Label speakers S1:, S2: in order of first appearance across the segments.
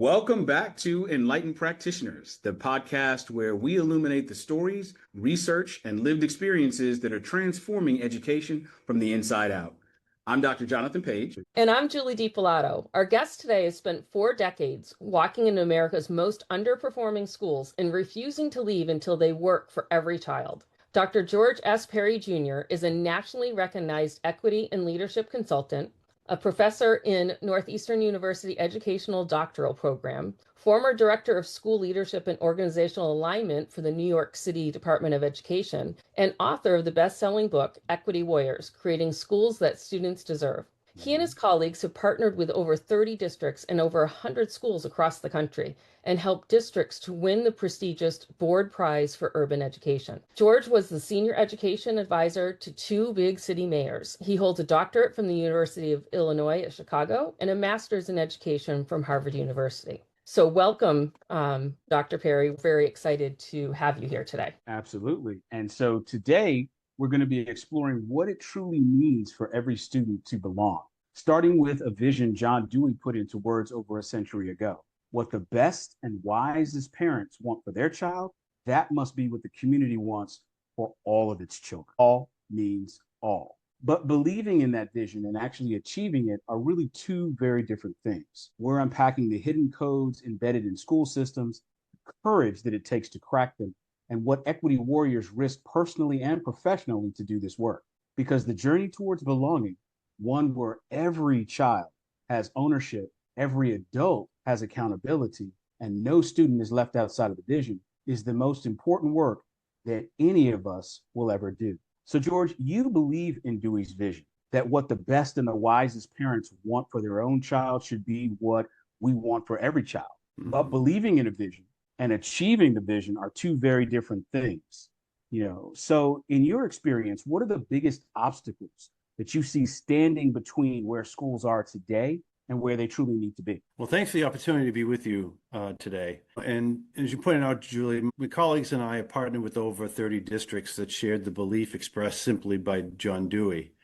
S1: Welcome back to Enlighten Practitioners, the podcast where we illuminate the stories, research, and lived experiences that are transforming education from the inside out. I'm Dr. Jonathan Page.
S2: And I'm Julie DiPilato. Our guest today has spent 4 decades walking in America's most underperforming schools and refusing to leave until they work for every child. Dr. George S. Perry Jr. is a nationally recognized equity and leadership consultant, a professor in Northeastern University Educational Doctoral Program, former director of school leadership and organizational alignment for the New York City Department of Education, and author of the best-selling book, Equity Warriors: Creating Schools That Students Deserve. He and his colleagues have partnered with over 30 districts and over 100 schools across the country and helped districts to win the prestigious Board Prize for Urban Education. George was the senior education advisor to 2 big city mayors. He holds a doctorate from the University of Illinois at Chicago and a master's in education from Harvard University. So welcome, Dr. Perry. Very excited to have you here today.
S3: Absolutely. And so today, we're going to be exploring what it truly means for every student to belong, starting with a vision John Dewey put into words over a century ago. What the best and wisest parents want for their child, that must be what the community wants for all of its children. All means all. But believing in that vision and actually achieving it are really 2 very different things. We're unpacking the hidden codes embedded in school systems, the courage that it takes to crack them, and what equity warriors risk personally and professionally to do this work. Because the journey towards belonging, one where every child has ownership, every adult has accountability, and no student is left outside of the vision, is the most important work that any of us will ever do. So, George, you believe in Dewey's vision, that what the best and the wisest parents want for their own child should be what we want for every child. Mm-hmm. But believing in a vision and achieving the vision are 2 very different things. So in your experience, what are the biggest obstacles that you see standing between where schools are today and where they truly need to be?
S4: Well, thanks for the opportunity to be with you today. And as you pointed out, Julie, my colleagues and I have partnered with over 30 districts that shared the belief expressed simply by John Dewey.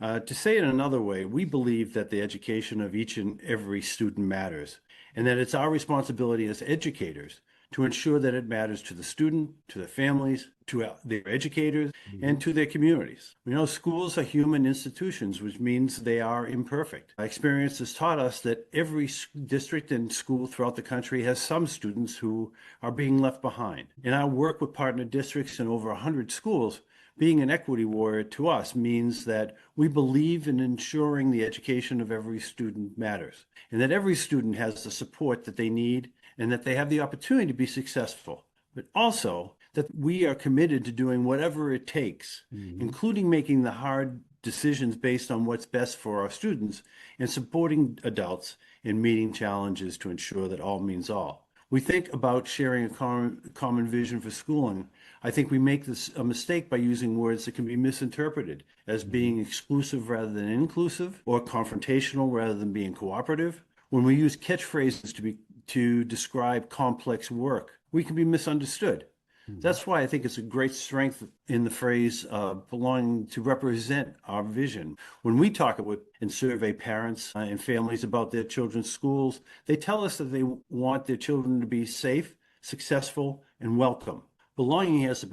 S4: To say it another way, we believe that the education of each and every student matters, and that it's our responsibility as educators to ensure that it matters to the student, to their families, to their educators, and to their communities. We know schools are human institutions, which means they are imperfect. Our experience has taught us that every district and school throughout the country has some students who are being left behind. In our work with partner districts in over 100 schools, being an equity warrior to us means that we believe in ensuring the education of every student matters, and that every student has the support that they need, and that they have the opportunity to be successful, but also that we are committed to doing whatever it takes, including making the hard decisions based on what's best for our students and supporting adults in meeting challenges to ensure that all means all. We think about sharing a common vision for schooling. I think we make a mistake by using words that can be misinterpreted as being exclusive rather than inclusive, or confrontational rather than being cooperative. When we use catchphrases to describe complex work, we can be misunderstood. That's why I think it's a great strength in the phrase belonging to represent our vision. When we talk about and survey parents and families about their children's schools, they tell us that they want their children to be safe, successful, and welcome. Belonging has the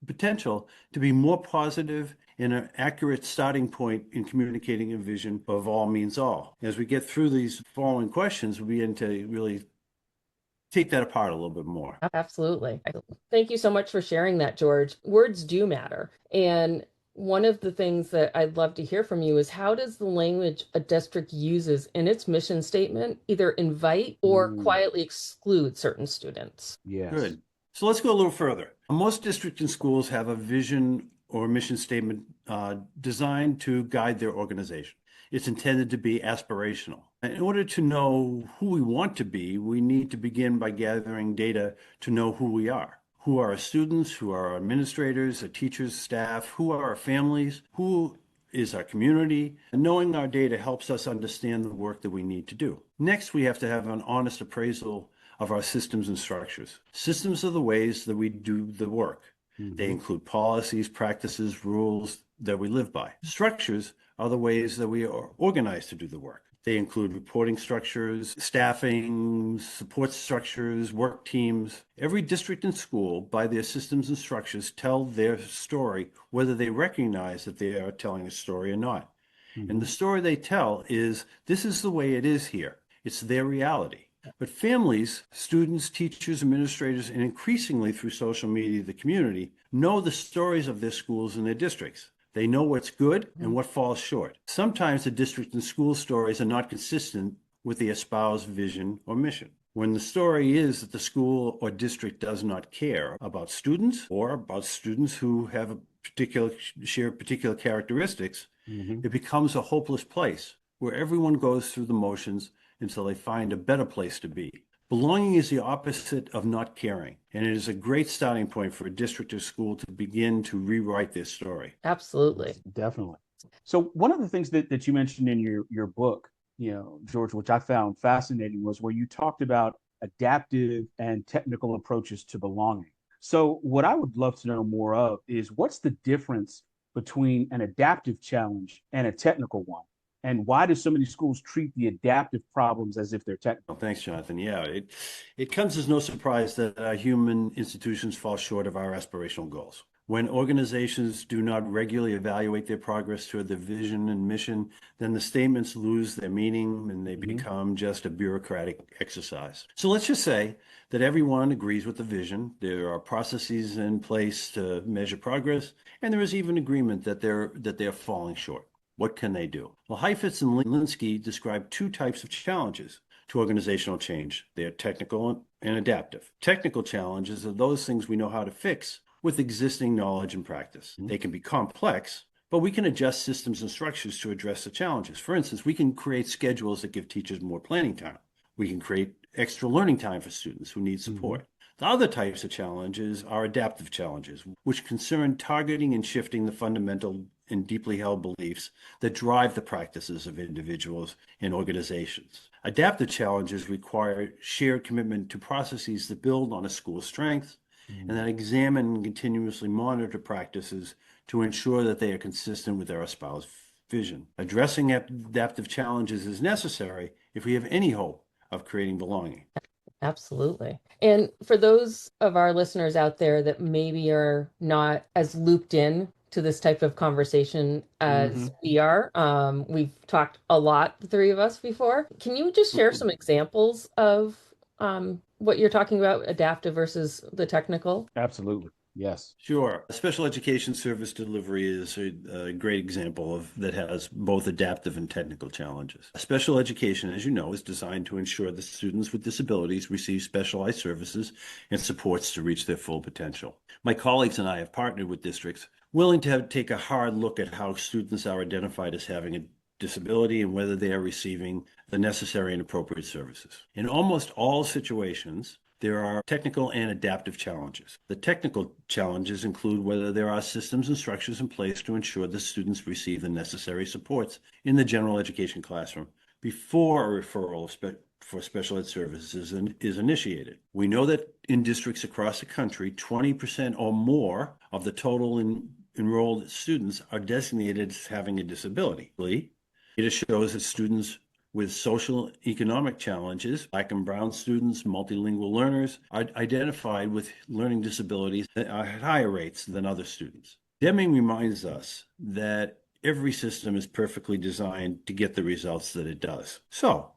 S4: potential to be more positive and an accurate starting point in communicating a vision of all means all. As we get through these following questions, we begin to really take that apart a little bit more.
S2: Absolutely. Thank you so much for sharing that, George. Words do matter. And one of the things that I'd love to hear from you is, how does the language a district uses in its mission statement either invite or quietly exclude certain students?
S3: Yes.
S4: Good. So let's go a little further. Most districts and schools have a vision or mission statement designed to guide their organization. It's intended to be aspirational. In order to know who we want to be, we need to begin by gathering data to know who we are. Who are our students? Who are our administrators, our teachers, staff? Who are our families? Who is our community? And knowing our data helps us understand the work that we need to do. Next, we have to have an honest appraisal of our systems and structures. Systems are the ways that we do the work. They include policies, practices, rules that we live by. Structures are the ways that we are organized to do the work. They include reporting structures, staffing, support structures, work teams. Every district and school, by their systems and structures, tell their story, whether they recognize that they are telling a story or not. And the story they tell is, this is the way it is here. It's their reality. But families, students, teachers, administrators, and increasingly through social media, the community, know the stories of their schools and their districts. They know what's good and what falls short. Sometimes the district and school stories are not consistent with the espoused vision or mission. When the story is that the school or district does not care about students or about students who have share particular characteristics, it becomes a hopeless place where everyone goes through the motions until they find a better place to be. Belonging is the opposite of not caring, and it is a great starting point for a district or school to begin to rewrite their story.
S2: Absolutely.
S3: Definitely. So one of the things that you mentioned in your book, George, which I found fascinating, was where you talked about adaptive and technical approaches to belonging. So what I would love to know more of is, what's the difference between an adaptive challenge and a technical one? And why do so many schools treat the adaptive problems as if they're technical?
S4: Well, thanks, Jonathan. Yeah, it comes as no surprise that our human institutions fall short of our aspirational goals. When organizations do not regularly evaluate their progress toward their vision and mission, then the statements lose their meaning and they become just a bureaucratic exercise. So let's just say that everyone agrees with the vision. There are processes in place to measure progress, and there is even agreement that they're falling short. What can they do? Well, Heifetz and Linsky describe two types of challenges to organizational change. They're technical and adaptive. Technical challenges are those things we know how to fix with existing knowledge and practice. They can be complex, but we can adjust systems and structures to address the challenges. For instance, we can create schedules that give teachers more planning time. We can create extra learning time for students who need support. The other types of challenges are adaptive challenges, which concern targeting and shifting the fundamental and deeply held beliefs that drive the practices of individuals and organizations. Adaptive challenges require shared commitment to processes that build on a school's strengths and that examine and continuously monitor practices to ensure that they are consistent with their espoused vision. Addressing adaptive challenges is necessary if we have any hope of creating belonging.
S2: Absolutely. And for those of our listeners out there that maybe are not as looped in to this type of conversation as we are, we've talked a lot, the three of us, before. Can you just share some examples of what you're talking about, adaptive versus the technical?
S3: Absolutely. Yes.
S4: Sure. Special education service delivery is a great example that has both adaptive and technical challenges. Special education, as you know, is designed to ensure that students with disabilities receive specialized services and supports to reach their full potential. My colleagues and I have partnered with districts willing to take a hard look at how students are identified as having a disability and whether they are receiving the necessary and appropriate services. In almost all situations, there are technical and adaptive challenges. The technical challenges include whether there are systems and structures in place to ensure that students receive the necessary supports in the general education classroom before a referral for special ed services is initiated. We know that in districts across the country, 20% or more of the total enrolled students are designated as having a disability. It shows that students with social economic challenges, Black and Brown students, multilingual learners, are identified with learning disabilities at higher rates than other students. Deming reminds us that every system is perfectly designed to get the results that it does. So,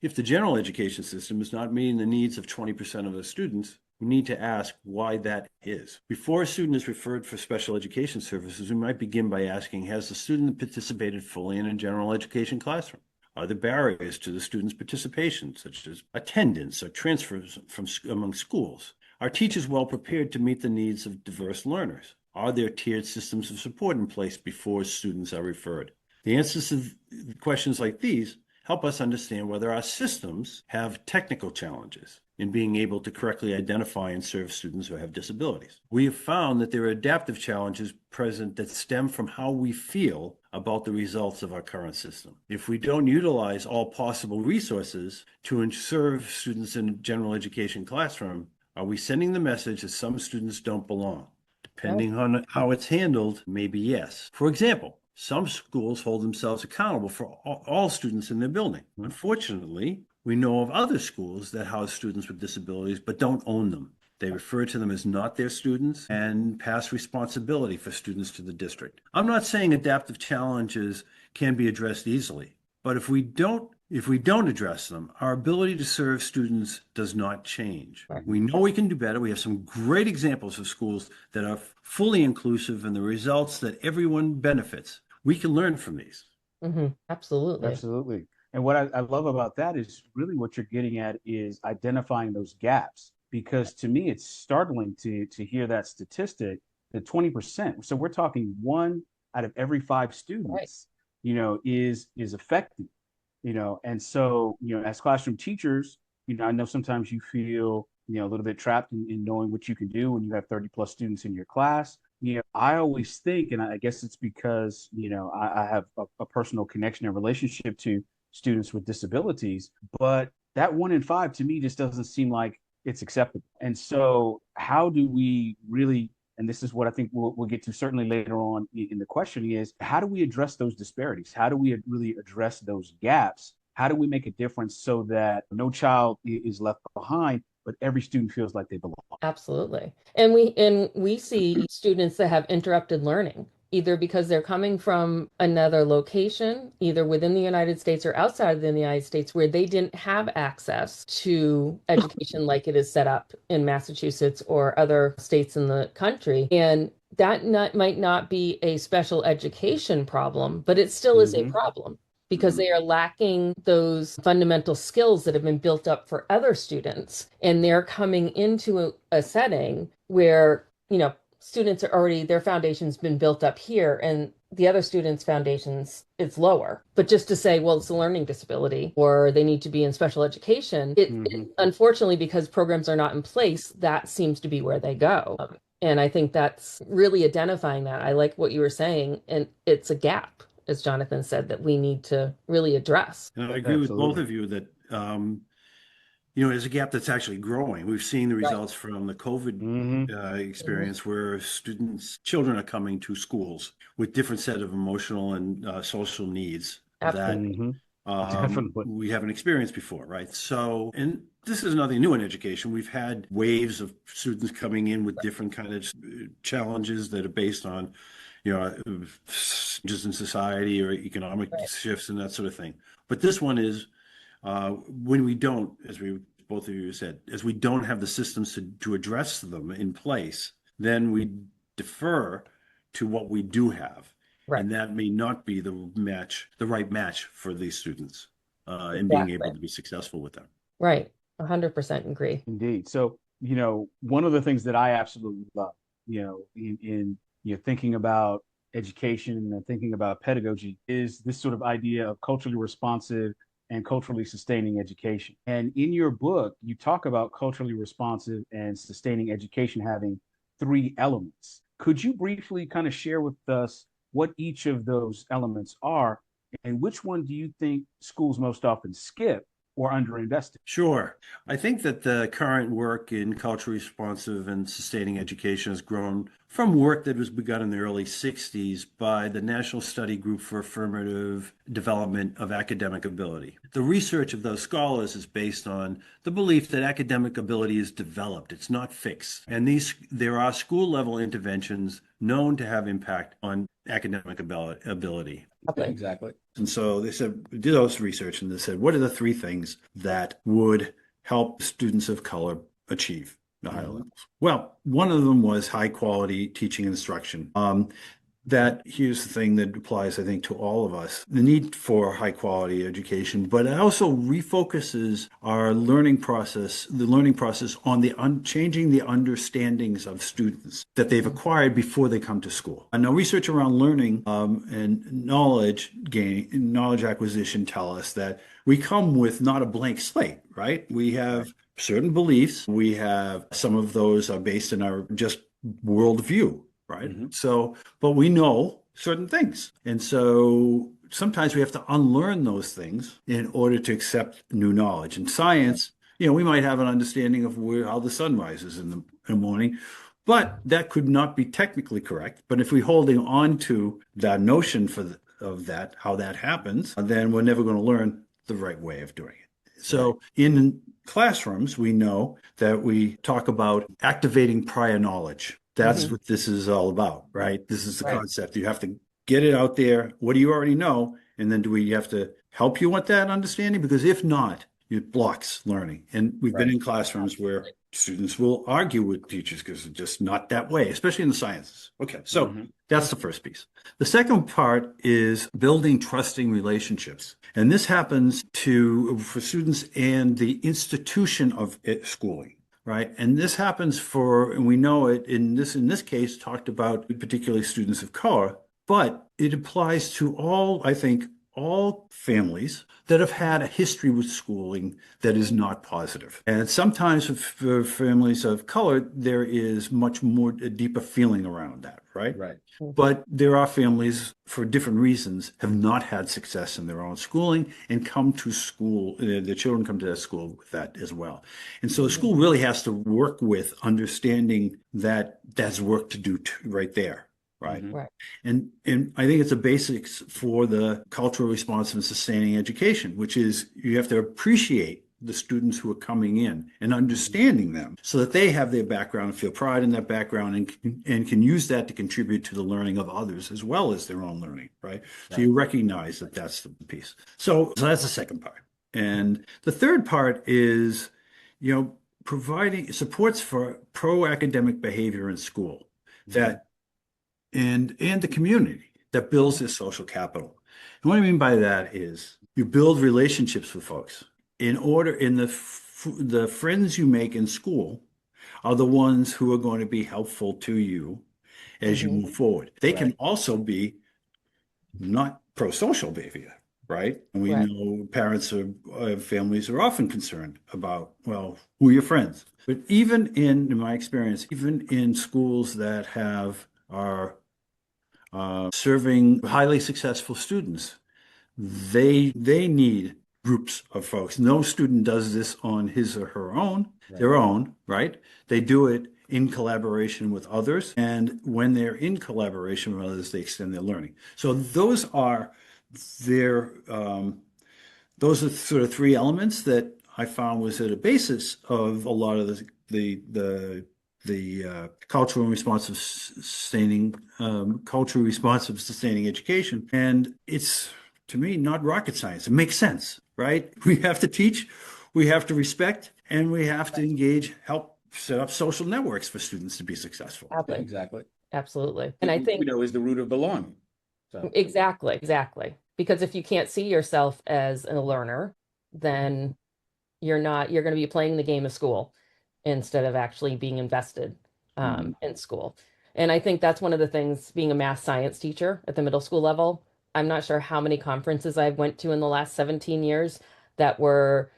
S4: if the general education system is not meeting the needs of 20% of the students, we need to ask why that is. Before a student is referred for special education services, we might begin by asking, has the student participated fully in a general education classroom? Are there barriers to the student's participation, such as attendance or transfers among schools? Are teachers well prepared to meet the needs of diverse learners? Are there tiered systems of support in place before students are referred? The answers to questions like these help us understand whether our systems have technical challenges in being able to correctly identify and serve students who have disabilities. We have found that there are adaptive challenges present that stem from how we feel about the results of our current system. If we don't utilize all possible resources to serve students in a general education classroom, are we sending the message that some students don't belong? Depending on how it's handled, maybe yes. For example, Some schools hold themselves accountable for all students in their building. Unfortunately, we know of other schools that house students with disabilities but don't own them. They refer to them as not their students and pass responsibility for students to the district. I'm not saying adaptive challenges can be addressed easily, but if we don't address them, our ability to serve students does not change.
S2: Right.
S4: We know we can do better. We have some great examples of schools that are fully inclusive and the results that everyone benefits. We can learn from these.
S2: Absolutely.
S3: Absolutely. And what I love about that is really what you're getting at is identifying those gaps. Because to me, it's startling to hear that statistic, that 20%. So we're talking 1 out of every 5 students,
S2: Right.
S3: Is affected, And so, as classroom teachers, I know sometimes you feel, a little bit trapped in knowing what you can do when you have 30 plus students in your class. I always think, and I guess it's because, I have a personal connection and relationship to students with disabilities, but that 1 in 5 to me just doesn't seem like it's acceptable. And so how do we really, and this is what I think we'll get to certainly later on in the questioning, is how do we address those disparities? How do we really address those gaps? How do we make a difference so that no child is left behind, but every student feels like they belong?
S2: Absolutely. And we see students that have interrupted learning, either because they're coming from another location, either within the United States or outside of the United States, where they didn't have access to education like it is set up in Massachusetts or other states in the country. And that might not be a special education problem, but it still is a problem, because they are lacking those fundamental skills that have been built up for other students. And they're coming into a setting where, students are already, their foundation's been built up here, and the other students' foundations, it's lower. But just to say, well, it's a learning disability or they need to be in special education, it unfortunately, because programs are not in place, that seems to be where they go. And I think that's really identifying that. I like what you were saying, and it's a gap, as Jonathan said, that we need to really address.
S4: And I agree with both of you that there's a gap that's actually growing. We've seen the results from the COVID experience where children are coming to schools with different set of emotional and social needs that we haven't experienced before, right? So, and this is nothing new in education. We've had waves of students coming in with different kind of challenges that are based on, just in society or economic shifts and that sort of thing. But this one is when we don't, as both of you said, as we don't have the systems to address them in place, then we defer to what we do have. Right. And that may not be the right match for these students in being able to be successful with them.
S2: Right. 100% agree.
S3: Indeed. So, one of the things that I absolutely love, in thinking about education and thinking about pedagogy is this sort of idea of culturally responsive and culturally sustaining education. And in your book, you talk about culturally responsive and sustaining education having 3 elements. Could you briefly kind of share with us what each of those elements are, and which one do you think schools most often skip or underinvest in?
S4: Sure. I think that the current work in culturally responsive and sustaining education has grown from work that was begun in the early 60s by the National Study Group for Affirmative Development of Academic Ability. The research of those scholars is based on the belief that academic ability is developed, it's not fixed. And there are school-level interventions known to have impact on academic ability.
S3: Exactly.
S4: And so they did those research, and they said, what are the 3 things that would help students of color achieve the higher levels? Well, one of them was high quality teaching and instruction. That here's the thing that applies, I think, to all of us, the need for high quality education, but it also refocuses our learning process on changing the understandings of students that they've acquired before they come to school. And now research around learning and knowledge acquisition tell us that we come with not a blank slate, right? We have certain beliefs. We have some of those are based in our just worldview. Right. So, but we know certain things. And so sometimes we have to unlearn those things in order to accept new knowledge. In science, we might have an understanding of how the sun rises in the morning, But that could not be technically correct. But if we're holding on to that notion of that, how that happens, then we're never going to learn the right way of doing it. So in classrooms, we know that we talk about activating prior knowledge. That's what this is all about, right? This is the concept. You have to get it out there. What do you already know? And then do we have to help you with that understanding? Because if not, it blocks learning. And we've been in classrooms where students will argue with teachers because it's just not that way, especially in the sciences. Okay, so that's the first piece. The second part is building trusting relationships. And this happens for students and the institution of schooling. Right. And this happens and we know it in this case, talked about particularly students of color, but it applies to I think, all families that have had a history with schooling that is not positive. And sometimes for families of color, there is much more a deeper feeling around that, right?
S1: Right.
S4: But there are families, for different reasons, have not had success in their own schooling and come to school, the children come to that school with that as well. And so the school really has to work with understanding that that's work to do right there. Right. And I think it's a basics for the cultural responsive and sustaining education, which is you have to appreciate the students who are coming in and understanding them so that they have their background and feel pride in that background and can use that to contribute to the learning of others as well as their own learning. Right. So you recognize that that's the piece. So that's the second part. And the third part is, providing supports for pro-academic behavior in school that and the community that builds this social capital. And what I mean by that is you build relationships with folks. The friends you make in school are the ones who are going to be helpful to you as you move forward. They can also be not pro-social behavior, right? And we know parents of families are often concerned about, well, who are your friends? But even in my experience, even in schools that are serving highly successful students, they need groups of folks. No student does this on his or her own, their own, right? They do it in collaboration with others. And when they're in collaboration with others, they extend their learning. So those are sort of three elements that I found was at a basis of a lot of the culturally responsive sustaining education. And it's, to me, not rocket science. It makes sense, right? We have to teach, we have to respect, and we have to engage, help set up social networks for students to be successful.
S1: Exactly.
S2: Absolutely. And I think
S1: is the root of belonging. So.
S2: Exactly. Because if you can't see yourself as a learner, then you're going to be playing the game of school instead of actually being invested in school. And I think that's one of the things, being a math science teacher at the middle school level. I'm not sure how many conferences I've went to in the last 17 years that were,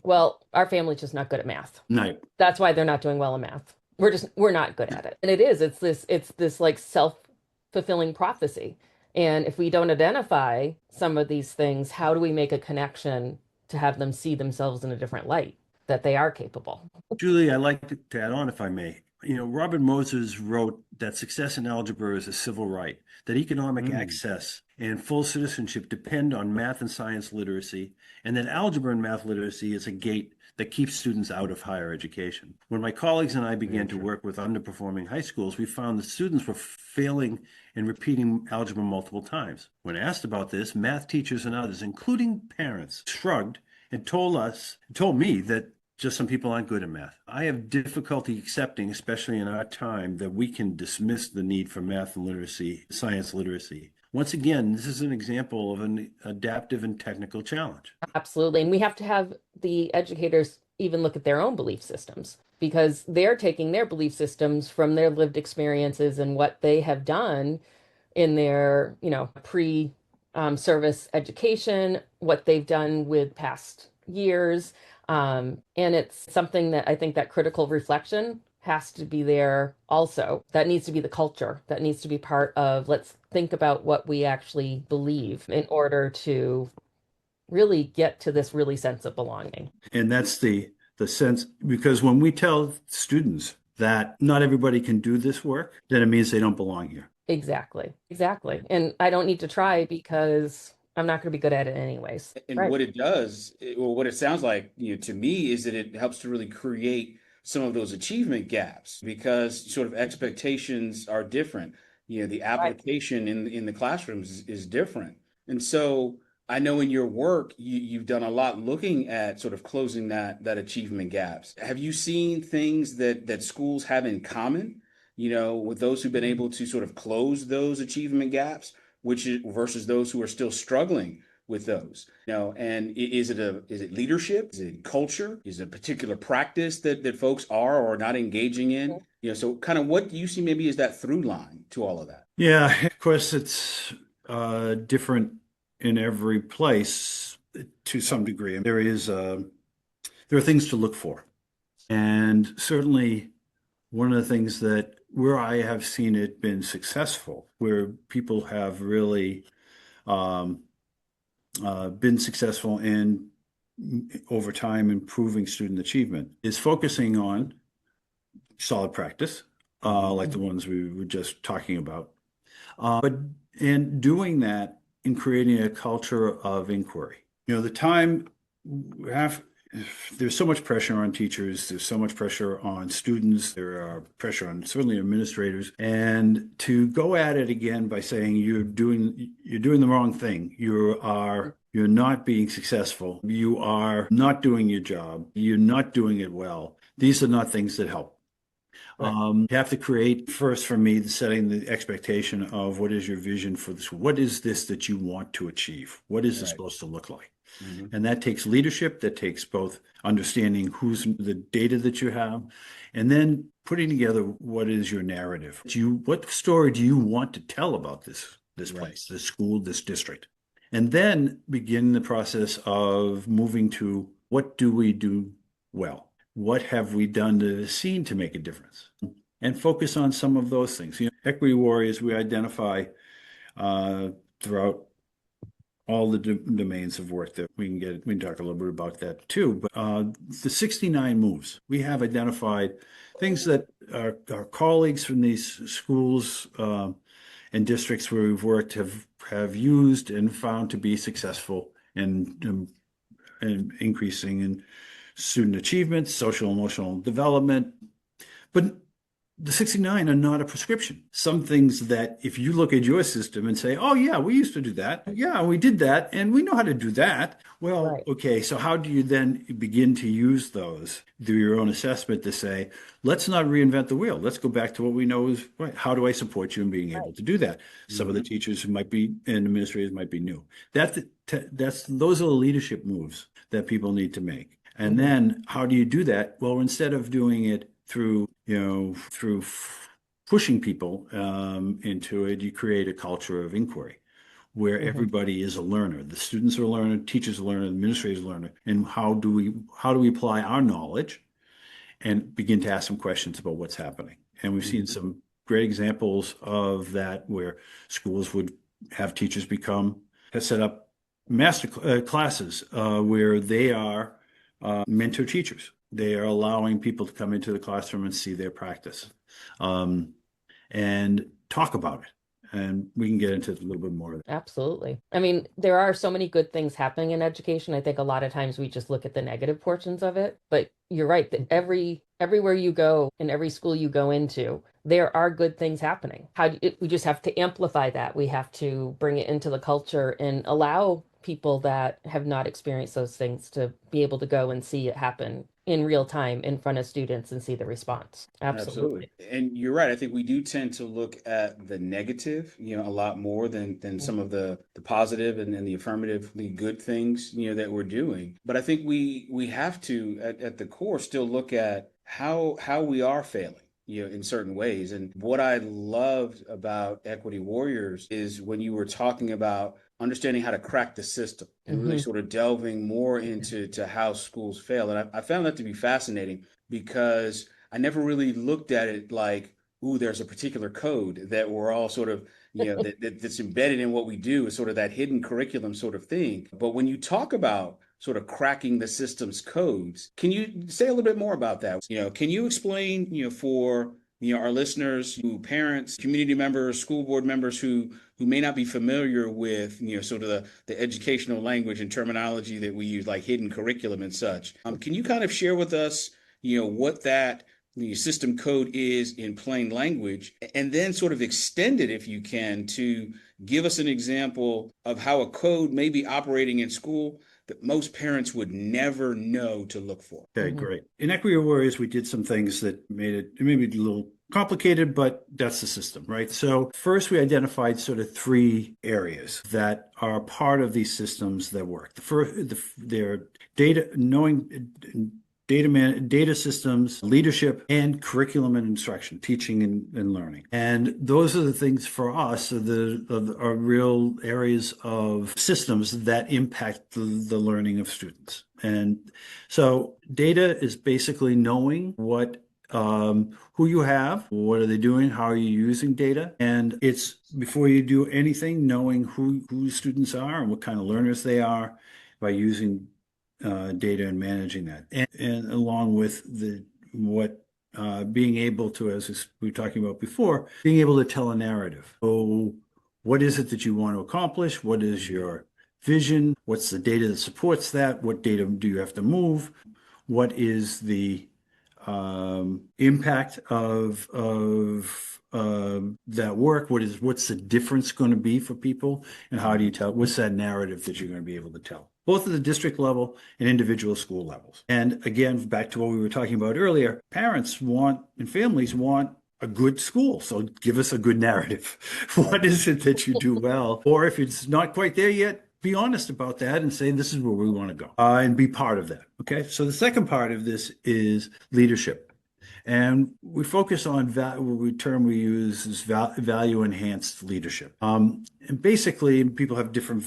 S2: well, our family's just not good at math.
S4: No.
S2: That's why they're not doing well in math. We're not good at it. And it's this like self-fulfilling prophecy. And if we don't identify some of these things, how do we make a connection to have them see themselves in a different light, that they are capable?
S5: Julie, I'd like to add on, if I may. Robert Moses wrote that success in algebra is a civil right, that economic access and full citizenship depend on math and science literacy, and that algebra and math literacy is a gate that keeps students out of higher education. When my colleagues and I began to work with underperforming high schools, we found that students were failing and repeating algebra multiple times. When asked about this, math teachers and others, including parents, shrugged and told me that just some people aren't good at math. I have difficulty accepting, especially in our time, that we can dismiss the need for math and literacy, science literacy. Once again, this is an example of an adaptive and technical challenge.
S2: Absolutely. And we have to have the educators even look at their own belief systems, because they're taking their belief systems from their lived experiences and what they have done in their, pre-service education, what they've done with past years. And it's something that I think that critical reflection has to be there also. That needs to be the culture. That needs to be part of, let's think about what we actually believe in order to really get to this really sense of belonging.
S4: And that's the sense, because when we tell students that not everybody can do this work, then it means they don't belong here.
S2: Exactly. Exactly. And I don't need to try because I'm not going to be good at it anyways.
S1: And
S2: Right.
S1: what it does, or what it sounds like, to me, is that it helps to really create some of those achievement gaps because sort of expectations are different. The
S2: Right.
S1: application in the classrooms is different. And so I know in your work, you've done a lot looking at sort of closing that achievement gaps. Have you seen things that schools have in common, with those who've been able to sort of close those achievement gaps, which is versus those who are still struggling with those? And is it leadership? Is it culture? Is it a particular practice that folks are or not engaging in? So kind of what do you see maybe is that through line to all of that?
S4: Yeah, of course, it's different in every place to some degree. There are things to look for, and certainly one of the things that where I have seen it been successful, where people have really um, been successful in over time improving student achievement, is focusing on solid practice, like the ones we were just talking about. But and doing that in creating a culture of inquiry. The time we have, there's so much pressure on teachers, there's so much pressure on students, there are pressure on certainly administrators, and to go at it again by saying you're doing the wrong thing, you're not being successful, you are not doing your job, you're not doing it well. These are not things that help.
S2: Right.
S4: You have to create first for me, setting the expectation of what is your vision for this? What is this that you want to achieve? What is this
S1: Right.
S4: supposed to look like?
S1: Mhm.
S4: And that takes leadership, that takes both understanding who's the data that you have, and then putting together what is your narrative. What story do you want to tell about this
S1: Right.
S4: place, this school, this district? And then begin the process of moving to what do we do well? What have we done to the scene to make a difference? And focus on some of those things. Equity warriors we identify throughout all the domains of work that we can talk a little bit about that too. But the 69 moves, we have identified things that our colleagues from these schools and districts where we've worked have used and found to be successful in increasing in student achievement, social emotional development. But the 69 are not a prescription. Some things that if you look at your system and say, oh, yeah, we used to do that. Yeah, we did that. And we know how to do that. Well,
S2: Right.
S4: okay, so how do you then begin to use those through your own assessment to say, let's not reinvent the wheel. Let's go back to what we know is right. How do I support you in being able to do that? Some of the teachers who might be and administrators might be new. Those are the leadership moves that people need to make. And then how do you do that? Well, instead of doing it through pushing people into it, you create a culture of inquiry where everybody is a learner. The students are a learner, teachers are a learner, administrators are a learner. And how do we apply our knowledge and begin to ask some questions about what's happening? And we've seen some great examples of that where schools would have teachers set up master classes where they are mentor teachers. They are allowing people to come into the classroom and see their practice and talk about it. And we can get into a little bit more of that.
S2: Absolutely. I mean, there are so many good things happening in education. I think a lot of times we just look at the negative portions of it. But you're right that everywhere you go in every school you go into, there are good things happening. We just have to amplify that. We have to bring it into the culture and allow people that have not experienced those things to be able to go and see it happen in real time in front of students and see the response. Absolutely.
S1: And you're right. I think we do tend to look at the negative, a lot more than some of the positive and the affirmatively good things, that we're doing. But I think we have to, at the core, still look at how we are failing, in certain ways. And what I loved about Equity Warriors is when you were talking about understanding how to crack the system and really sort of delving more into how schools fail. And I found that to be fascinating because I never really looked at it like, ooh, there's a particular code that we're all sort of, that's embedded in what we do, is sort of that hidden curriculum sort of thing. But when you talk about sort of cracking the system's codes. Can you say a little bit more about that? Can you explain, for our listeners, who parents, community members, school board members who may not be familiar with sort of the educational language and terminology that we use, like hidden curriculum and such. Can you kind of share with us what that system code is in plain language, and then sort of extend it, if you can, to give us an example of how a code may be operating in school that most parents would never know to look for?
S4: Okay, great. In Equity Warriors, we did some things that made it maybe a little complicated, but that's the system, right? So first, we identified sort of three areas that are part of these systems that work. The first, they're data systems, leadership, and curriculum and instruction, teaching and learning. And those are the things for us are real areas of systems that impact the learning of students. And so data is basically knowing who you have, what are they doing, how are you using data, and it's, before you do anything, knowing who students are and what kind of learners they are by using data and managing that, and along with being able to, as we were talking about before, being able to tell a narrative. So what is it that you want to accomplish? What is your vision? What's the data that supports that? What data do you have to move? What is the impact of that work? What's the difference going to be for people? And how do you tell? What's that narrative that you're going to be able to tell, both at the district level and individual school levels? And again, back to what we were talking about earlier, parents want and families want a good school. So give us a good narrative. What is it that you do well? Or if it's not quite there yet, be honest about that and say, this is where we want to go, and be part of that. Okay. So the second part of this is leadership. And we focus on the term we use is value enhanced leadership. And basically, people have different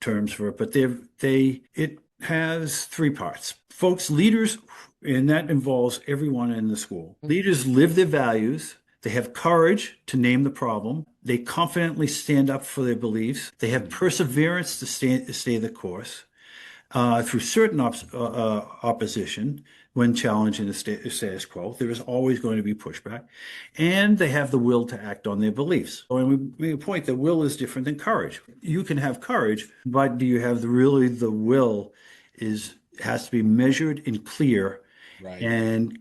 S4: terms for it, but it has three parts. Folks, leaders, and that involves everyone in the school. Leaders live their values. They have courage to name the problem. They confidently stand up for their beliefs. They have perseverance to stay the course through certain opposition when challenging the status quo. There is always going to be pushback. And they have the will to act on their beliefs. So, and we make a point that will is different than courage. You can have courage, but do you have the will has to be measured and clear, right, and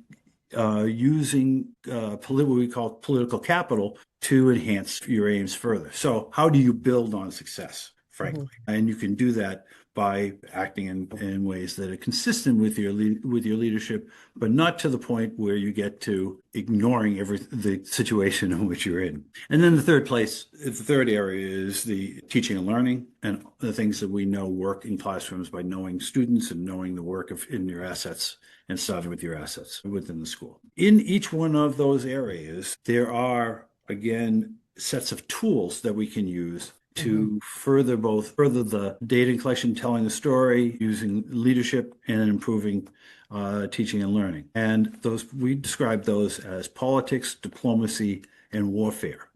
S4: using what we call political capital to enhance your aims further. So how do you build on success, frankly? And you can do that by acting in ways that are consistent with your leadership, but not to the point where you get to ignoring the situation in which you're in. And then the third area is the teaching and learning, and the things that we know work in classrooms by knowing students and knowing the work in your assets and starting with your assets within the school. In each one of those areas, there are, again, sets of tools that we can use to further the data collection, telling the story, using leadership, and improving teaching and learning. And we describe those as politics, diplomacy, and warfare,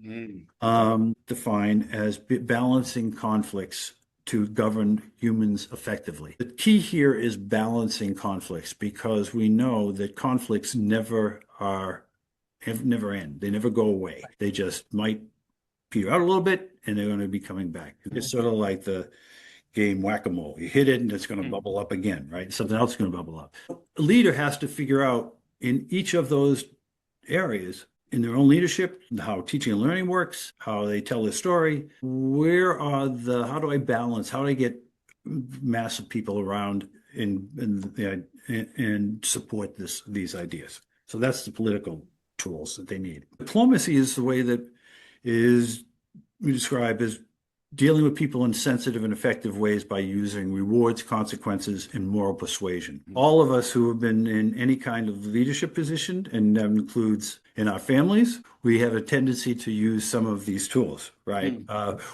S4: defined as balancing conflicts to govern humans effectively. The key here is balancing conflicts, because we know that conflicts never end. They never go away. They just might peter out a little bit, and they're going to be coming back. It's sort of like the game whack-a-mole. You hit it, and it's going to bubble up again, right? Something else is going to bubble up. A leader has to figure out in each of those areas, in their own leadership, how teaching and learning works, how they tell their story, how do I balance, how do I get massive people around and support these ideas? So that's the political tools that they need. Diplomacy is the way that we describe as dealing with people in sensitive and effective ways by using rewards, consequences, and moral persuasion. All of us who have been in any kind of leadership position, and that includes in our families, we have a tendency to use some of these tools, right?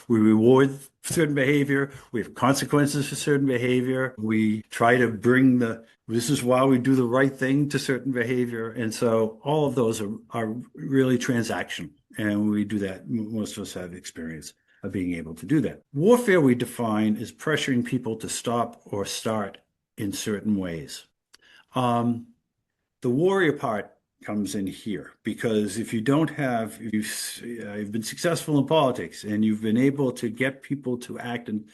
S4: We reward certain behavior. We have consequences for certain behavior. We try to bring this is why we do the right thing to certain behavior. And so all of those are really transactional. And we do that. Most of us have experience of being able to do that. Warfare we define as pressuring people to stop or start
S5: in certain ways. The warrior part comes in here, because if you don't have, if you've been successful in politics and you've been able to get people to act in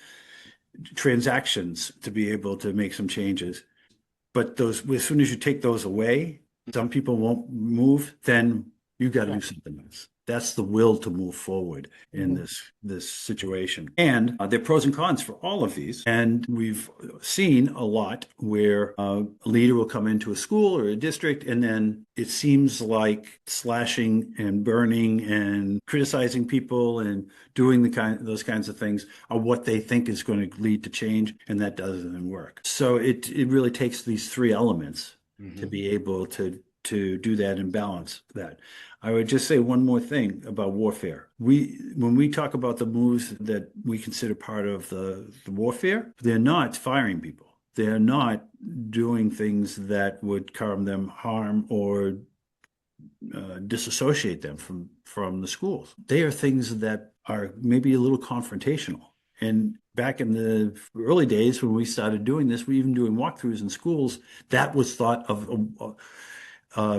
S5: transactions to be able to make some changes, but those, as soon as you take those away, some people won't move, then you've got to do something else. That's the will to move forward in this situation. And there are pros and cons for all of these. And we've seen a lot where a leader will come into a school or a district, and then it seems like slashing and burning and criticizing people and doing those kinds of things are what they think is going to lead to change, and that doesn't work. So it really takes these three elements to be able to do that and balance that. I would just say one more thing about warfare. When we talk about the moves that we consider part of the warfare, they're not firing people. They're not doing things that would harm or disassociate them from the schools. They are things that are maybe a little confrontational. And back in the early days when we started doing this, we even doing walkthroughs in schools, that was thought of,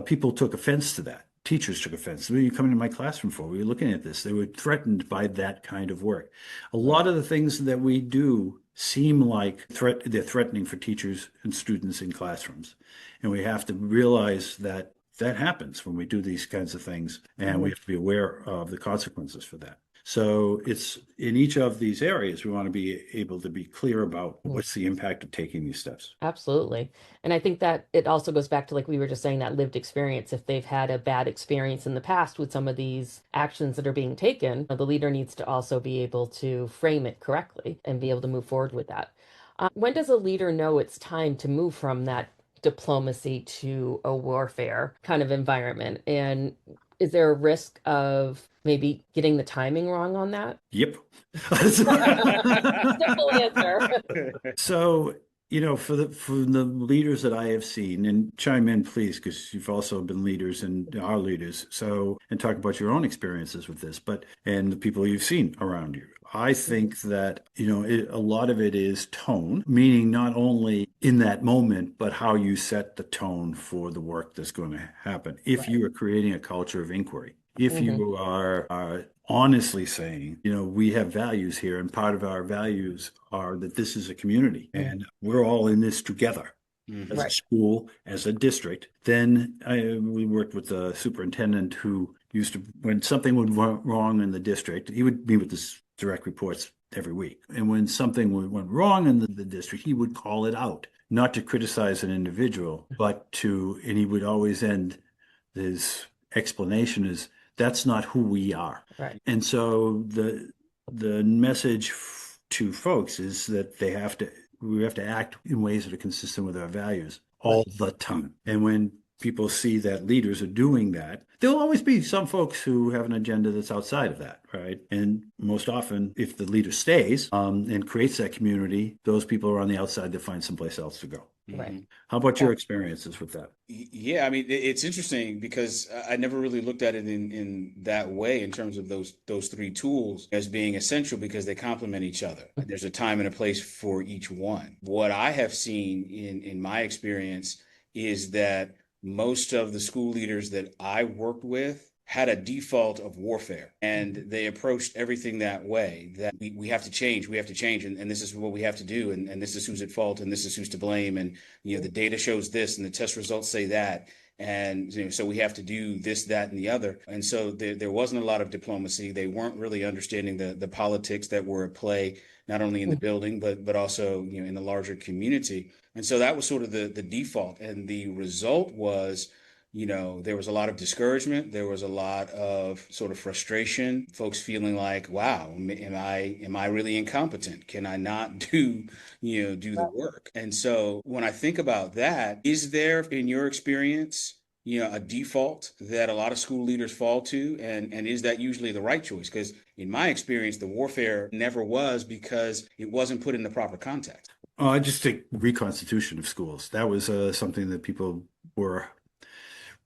S5: people took offense to that. Teachers took offense. What are you coming to my classroom for? We were looking at this. They were threatened by that kind of work. A lot of the things that we do seem like they're threatening for teachers and students in classrooms. And we have to realize that that happens when we do these kinds of things, and we have to be aware of the consequences for that. So it's in each of these areas, we want to be able to be clear about what's the impact of taking these steps.
S2: Absolutely. And I think that it also goes back to, like we were just saying, that lived experience. If they've had a bad experience in the past with some of these actions that are being taken, the leader needs to also be able to frame it correctly and be able to move forward with that. When does a leader know it's time to move from that diplomacy to a warfare kind of environment? And is there a risk of maybe getting the timing wrong on that?
S5: Yep.
S2: Simple answer.
S5: So, for the leaders that I have seen, and chime in, please, because you've also been leaders and are leaders. So, and talk about your own experiences with this, and the people you've seen around you. I think that, a lot of it is tone, meaning not only in that moment, but how you set the tone for the work that's going to happen. If you are creating a culture of inquiry, if you are honestly saying, we have values here, and part of our values are that this is a community and we're all in this together. As a school, as a district. Then we worked with the superintendent who used to, when something went wrong in the district, he would meet with his direct reports every week. And when something went wrong in the district, he would call it out, not to criticize an individual, but and he would always end his explanation is, that's not who we are.
S2: Right.
S5: And so the message to folks is that we have to act in ways that are consistent with our values all the time. And when people see that leaders are doing that, there'll always be some folks who have an agenda that's outside of that, right? And most often, if the leader stays and creates that community, those people are on the outside to find someplace else to go.
S2: Right.
S5: How about your experiences with that?
S1: Yeah, I mean, it's interesting because I never really looked at it in that way in terms of those three tools as being essential because they complement each other. There's a time and a place for each one. What I have seen in my experience is that most of the school leaders that I worked with had a default of warfare, and they approached everything that way, that we have to change, and this is what we have to do, and this is who's at fault, and this is who's to blame, and the data shows this, and the test results say that, and so we have to do this, that, and the other. And so there wasn't a lot of diplomacy. They weren't really understanding the politics that were at play, not only in the building, but also in the larger community. And so that was sort of the default, and the result was, there was a lot of discouragement. There was a lot of sort of frustration, folks feeling like, wow, am I really incompetent? Can I not do the work? And so when I think about that, is there, in your experience, a default that a lot of school leaders fall to? And is that usually the right choice? Because in my experience, the warfare never was, because it wasn't put in the proper context.
S5: I just think reconstitution of schools. That was something that people were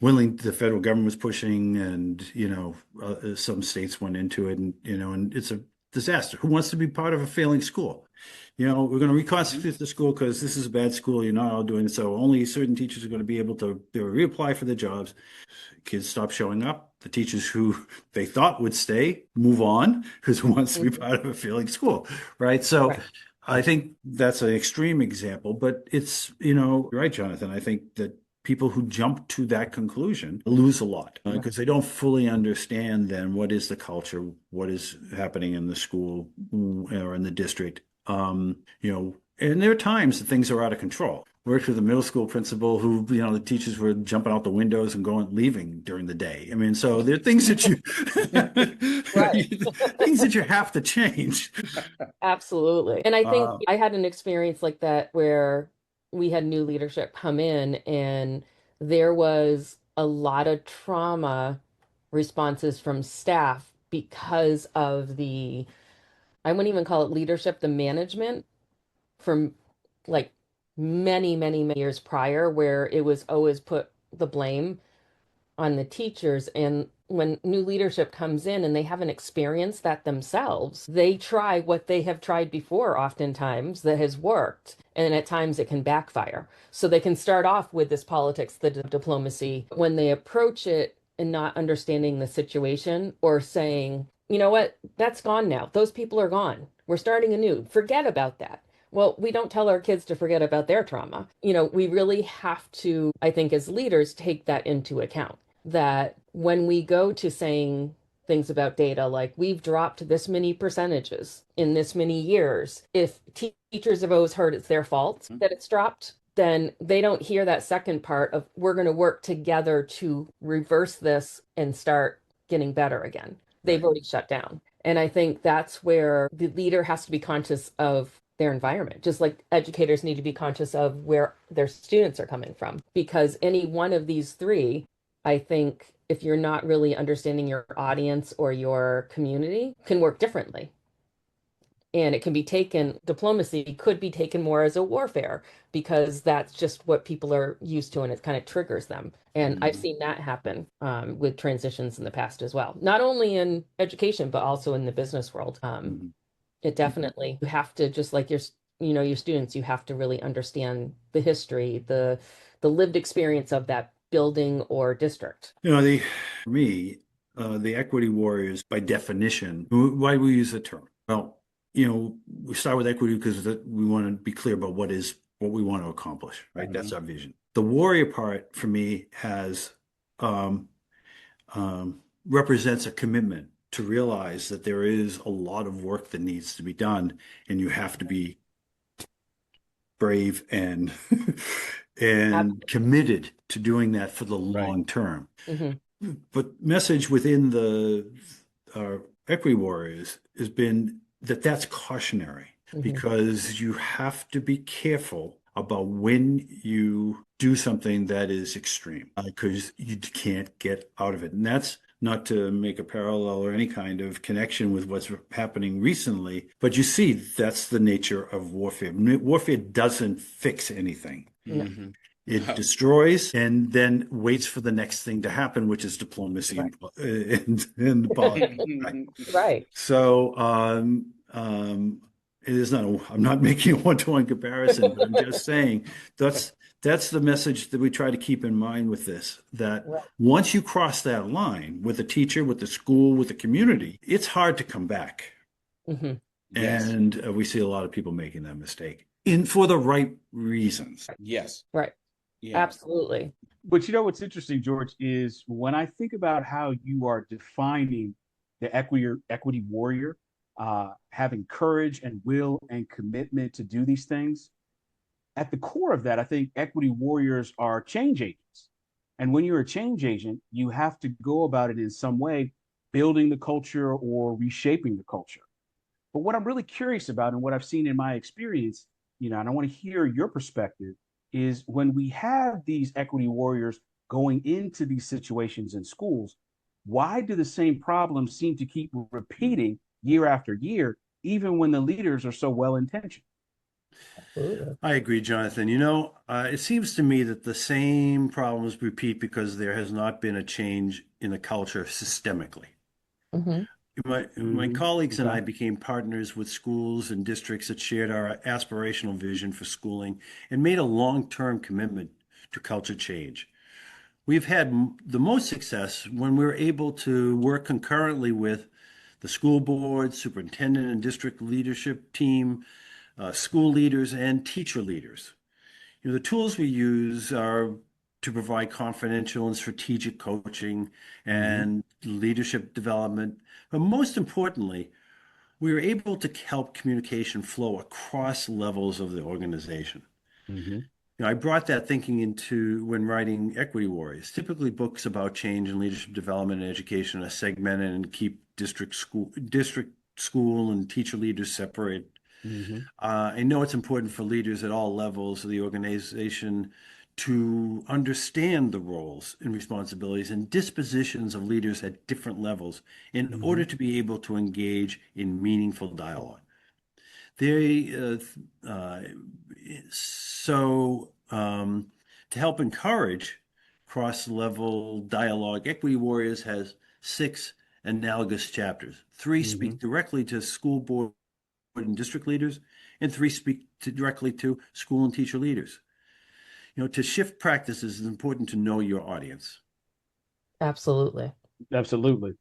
S5: willing, the federal government was pushing, and some states went into it, and and it's a disaster. Who wants to be part of a failing school? You know, we're going to reconstitute the school because this is a bad school. You're not all doing it. So only certain teachers are going to be able to reapply for the jobs. Kids stop showing up. The teachers who they thought would stay move on because who wants to be part of a failing school, right? So
S2: Right.
S5: I think that's an extreme example, but it's, you know, you're right, Jonathan. I think that people who jump to that conclusion lose a lot because they don't fully understand then what is the culture, what is happening in the school or in the district. You know, and there are times that things are out of control. Worked with a middle school principal who, you know, the teachers were jumping out the windows and leaving during the day. I mean, so there are things that you,
S2: Right.
S5: things that you have to change.
S2: Absolutely. And I think I had an experience like that where we had new leadership come in and there was a lot of trauma responses from staff because of the, I wouldn't even call it leadership, the management from like many years prior, where it was always put the blame on the teachers. And when new leadership comes in and they haven't experienced that themselves, they try what they have tried before, oftentimes that has worked. And at times it can backfire. So they can start off with this politics, the diplomacy. When they approach it and not understanding the situation or saying, you know what, that's gone now. Those people are gone. We're starting anew. Forget about that. Well, we don't tell our kids to forget about their trauma. You know, we really have to, I think, as leaders, take that into account. That when we go to saying things about data, like we've dropped this many percentages in this many years, if teachers have always heard it's their fault that it's dropped, then they don't hear that second part of we're going to work together to reverse this and start getting better again. They've already shut down. And I think that's where the leader has to be conscious of their environment, just like educators need to be conscious of where their students are coming from. Because any one of these three, I think, if you're not really understanding your audience or your community, can work differently. And it can be taken, diplomacy could be taken more as a warfare because that's just what people are used to and it kind of triggers them. And I've seen that happen with transitions in the past as well, not only in education, but also in the business world. It definitely, you have to, just like your, you know, your students, you have to really understand the history, the lived experience of that building or district.
S5: You know, for me, the equity warriors, by definition, why do we use the term? Well, you know, we start with equity because we want to be clear about what we want to accomplish, right? That's our vision. The warrior part for me has represents a commitment to realize that there is a lot of work that needs to be done, and you have to be brave and committed to doing that for the long term. But message within the equity warriors has been that that's cautionary because you have to be careful about when you do something that is extreme because you can't get out of it. And that's not to make a parallel or any kind of connection with what's happening recently, but you see that's the nature of warfare. Warfare doesn't fix anything. It destroys and then waits for the next thing to happen, which is diplomacy and politics.
S2: Right.
S5: So it is not. I'm not making a one-to-one comparison, but I'm just saying that's the message that we try to keep in mind with this. That once you cross that line with a teacher, with the school, with the community, it's hard to come back. And we see a lot of people making that mistake for the right reasons.
S1: Yes.
S2: Right.
S1: Yeah.
S2: Absolutely.
S3: But you know what's interesting, George, is when I think about how you are defining the equity warrior, having courage and will and commitment to do these things, at the core of that, I think equity warriors are change agents. And when you're a change agent, you have to go about it in some way, building the culture or reshaping the culture. But what I'm really curious about and what I've seen in my experience, you know, and I want to hear your perspective, is when we have these equity warriors going into these situations in schools, why do the same problems seem to keep repeating year after year, even when the leaders are so well-intentioned?
S5: I agree, Jonathan. You know, it seems to me that the same problems repeat because there has not been a change in the culture systemically. My colleagues and
S3: Okay.
S5: I became partners with schools and districts that shared our aspirational vision for schooling and made a long-term commitment to culture change. We've had the most success when we're able to work concurrently with the school board, superintendent and district leadership team, school leaders, and teacher leaders. The tools we use are to provide confidential and strategic coaching
S3: Mm-hmm.
S5: and leadership development. But most importantly, we were able to help communication flow across levels of the organization.
S3: Mm-hmm.
S5: I brought that thinking into when writing Equity Warriors. Typically, books about change and leadership development and education are segmented and keep district, school, and teacher leaders separate.
S3: Mm-hmm.
S5: I know it's important for leaders at all levels of the organization to understand the roles and responsibilities and dispositions of leaders at different levels in
S3: Mm-hmm.
S5: order to be able to engage in meaningful dialogue. They so to help encourage cross-level dialogue, Equity Warriors has 6 analogous chapters. 3
S3: Mm-hmm.
S5: speak directly to school board and district leaders, and 3 speak directly to school and teacher leaders. To shift practices, it's important to know your audience.
S2: Absolutely.
S3: Absolutely.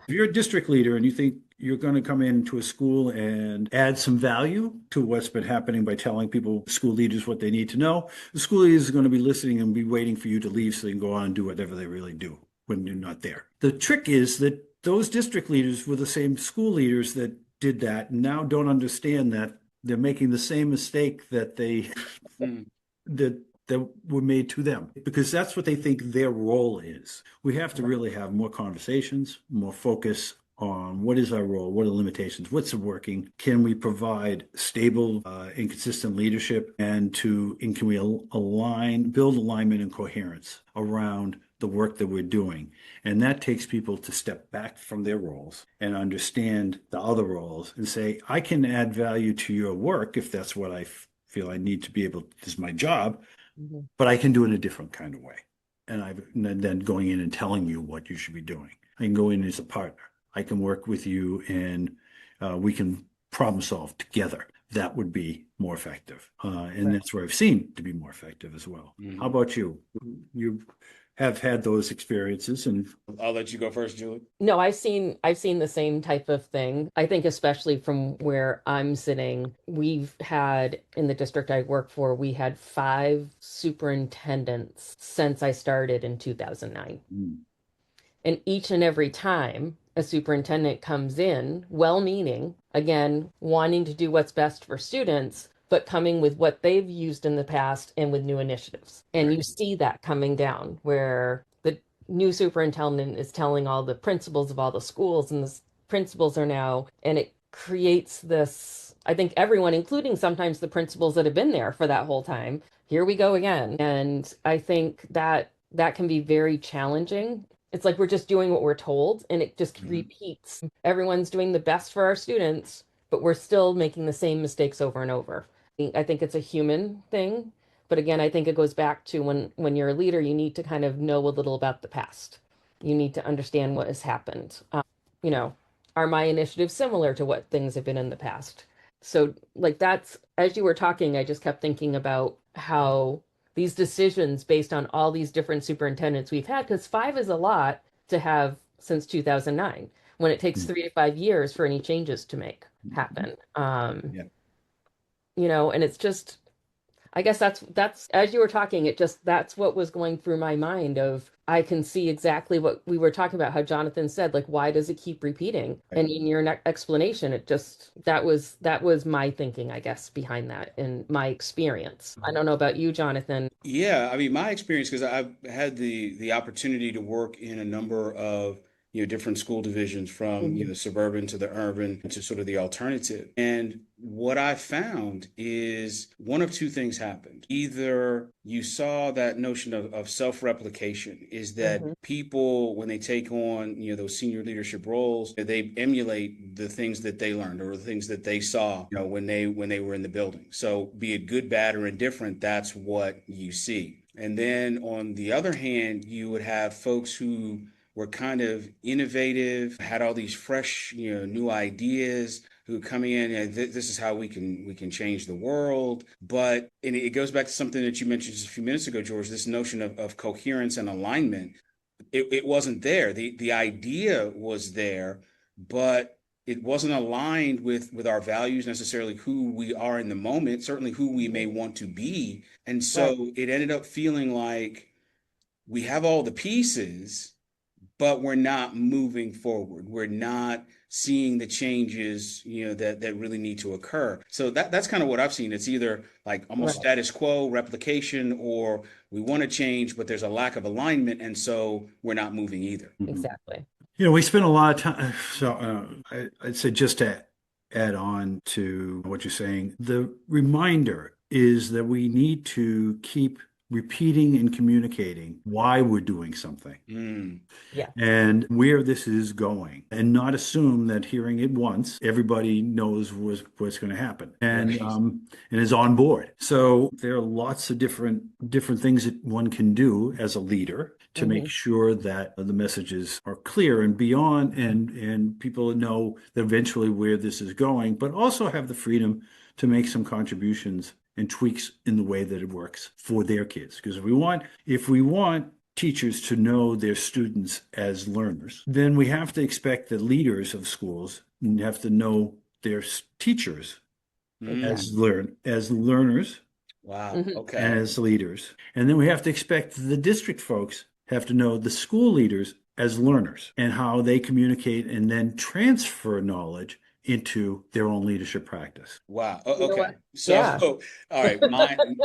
S4: If you're a district leader and you think you're going to come into a school and add some value to what's been happening by telling people, school leaders, what they need to know, the school leaders are going to be listening and be waiting for you to leave so they can go on and do whatever they really do when you're not there. The trick is that those district leaders were the same school leaders that did that and now don't understand that they're making the same mistake that that were made to them because that's what they think their role is. We have to really have more conversations, more focus on what is our role, what are the limitations, what's working, can we provide stable and consistent leadership, and can we build alignment and coherence around the work that we're doing. And that takes people to step back from their roles and understand the other roles and say, I can add value to your work if that's what I feel I need to be able, this is my job,
S2: Mhm.
S4: but I can do it in a different kind of way. And then going in and telling you what you should be doing. I can go in as a partner. I can work with you and we can problem solve together. That would be more effective. And
S3: Right.
S4: that's where I've seen to be more effective as well. How about you? You have had those experiences and
S1: I'll let you go first, Julie.
S2: No, I've seen the same type of thing. I think especially from where I'm sitting, we've had in the district I work for, we had 5 superintendents since I started in 2009. And each and every time a superintendent comes in, well-meaning, again, wanting to do what's best for students, but coming with what they've used in the past and with new initiatives. And you see that coming down where the new superintendent is telling all the principals of all the schools, and the principals are now, and it creates this, I think everyone, including sometimes the principals that have been there for that whole time, here we go again. And I think that can be very challenging. It's like we're just doing what we're told and it just repeats. Everyone's doing the best for our students, but we're still making the same mistakes over and over. I think it's a human thing, but again, I think it goes back to when you're a leader, you need to kind of know a little about the past. You need to understand what has happened. You know, are my initiatives similar to what things have been in the past? So, like that's as you were talking, I just kept thinking about how these decisions based on all these different superintendents we've had, because 5 is a lot to have since 2009, when it takes 3 to 5 years for any changes to make happen.
S4: Yeah.
S2: And it's just, I guess that's as you were talking, it just that's what was going through my mind of I can see exactly what we were talking about, how Jonathan said, like, why does it keep repeating? And in your explanation, it just that was my thinking, I guess, behind that and my experience. I don't know about you, Jonathan.
S1: Yeah, I mean, my experience, because I've had the opportunity to work in a number of different school divisions from
S2: Mhm.
S1: suburban to the urban to sort of the alternative. And what I found is one of two things happened. Either you saw that notion of self-replication, is that
S2: Mhm.
S1: people, when they take on those senior leadership roles, they emulate the things that they learned or the things that they saw when they were in the building. So be it good, bad, or indifferent, that's what you see. And then on the other hand, you would have folks who were kind of innovative, had all these fresh, new ideas, who come in and this is how we can change the world. But and it goes back to something that you mentioned just a few minutes ago, George, this notion of coherence and alignment. It wasn't there. The idea was there, but it wasn't aligned with our values necessarily, who we are in the moment, certainly who we may want to be. And so
S2: Right.
S1: it ended up feeling like we have all the pieces, but we're not moving forward. We're not seeing the changes, that really need to occur. So that's kind of what I've seen. It's either like almost
S2: Right.
S1: status quo replication, or we want to change, but there's a lack of alignment, and so we're not moving either.
S2: Exactly.
S5: We spend a lot of time. So I'd say, just to add on to what you're saying, the reminder is that we need to keep repeating and communicating why we're doing something
S2: Yeah.
S5: and where this is going, and not assume that hearing it once, everybody knows what's going to happen and
S1: Right.
S5: and is on board. So there are lots of different things that one can do as a leader to make sure that the messages are clear and beyond, and people know eventually where this is going, but also have the freedom to make some contributions and tweaks in the way that it works for their kids. Because if we want teachers to know their students as learners, then we have to expect that leaders of schools have to know their teachers as learners
S1: Wow.
S2: Mhm.
S1: Okay.
S5: and as leaders. And then we have to expect the district folks have to know the school leaders as learners and how they communicate and then transfer knowledge into their own leadership practice.
S1: Wow.
S2: You know
S1: Okay.
S2: what?
S1: So,
S2: Yeah.
S1: all right,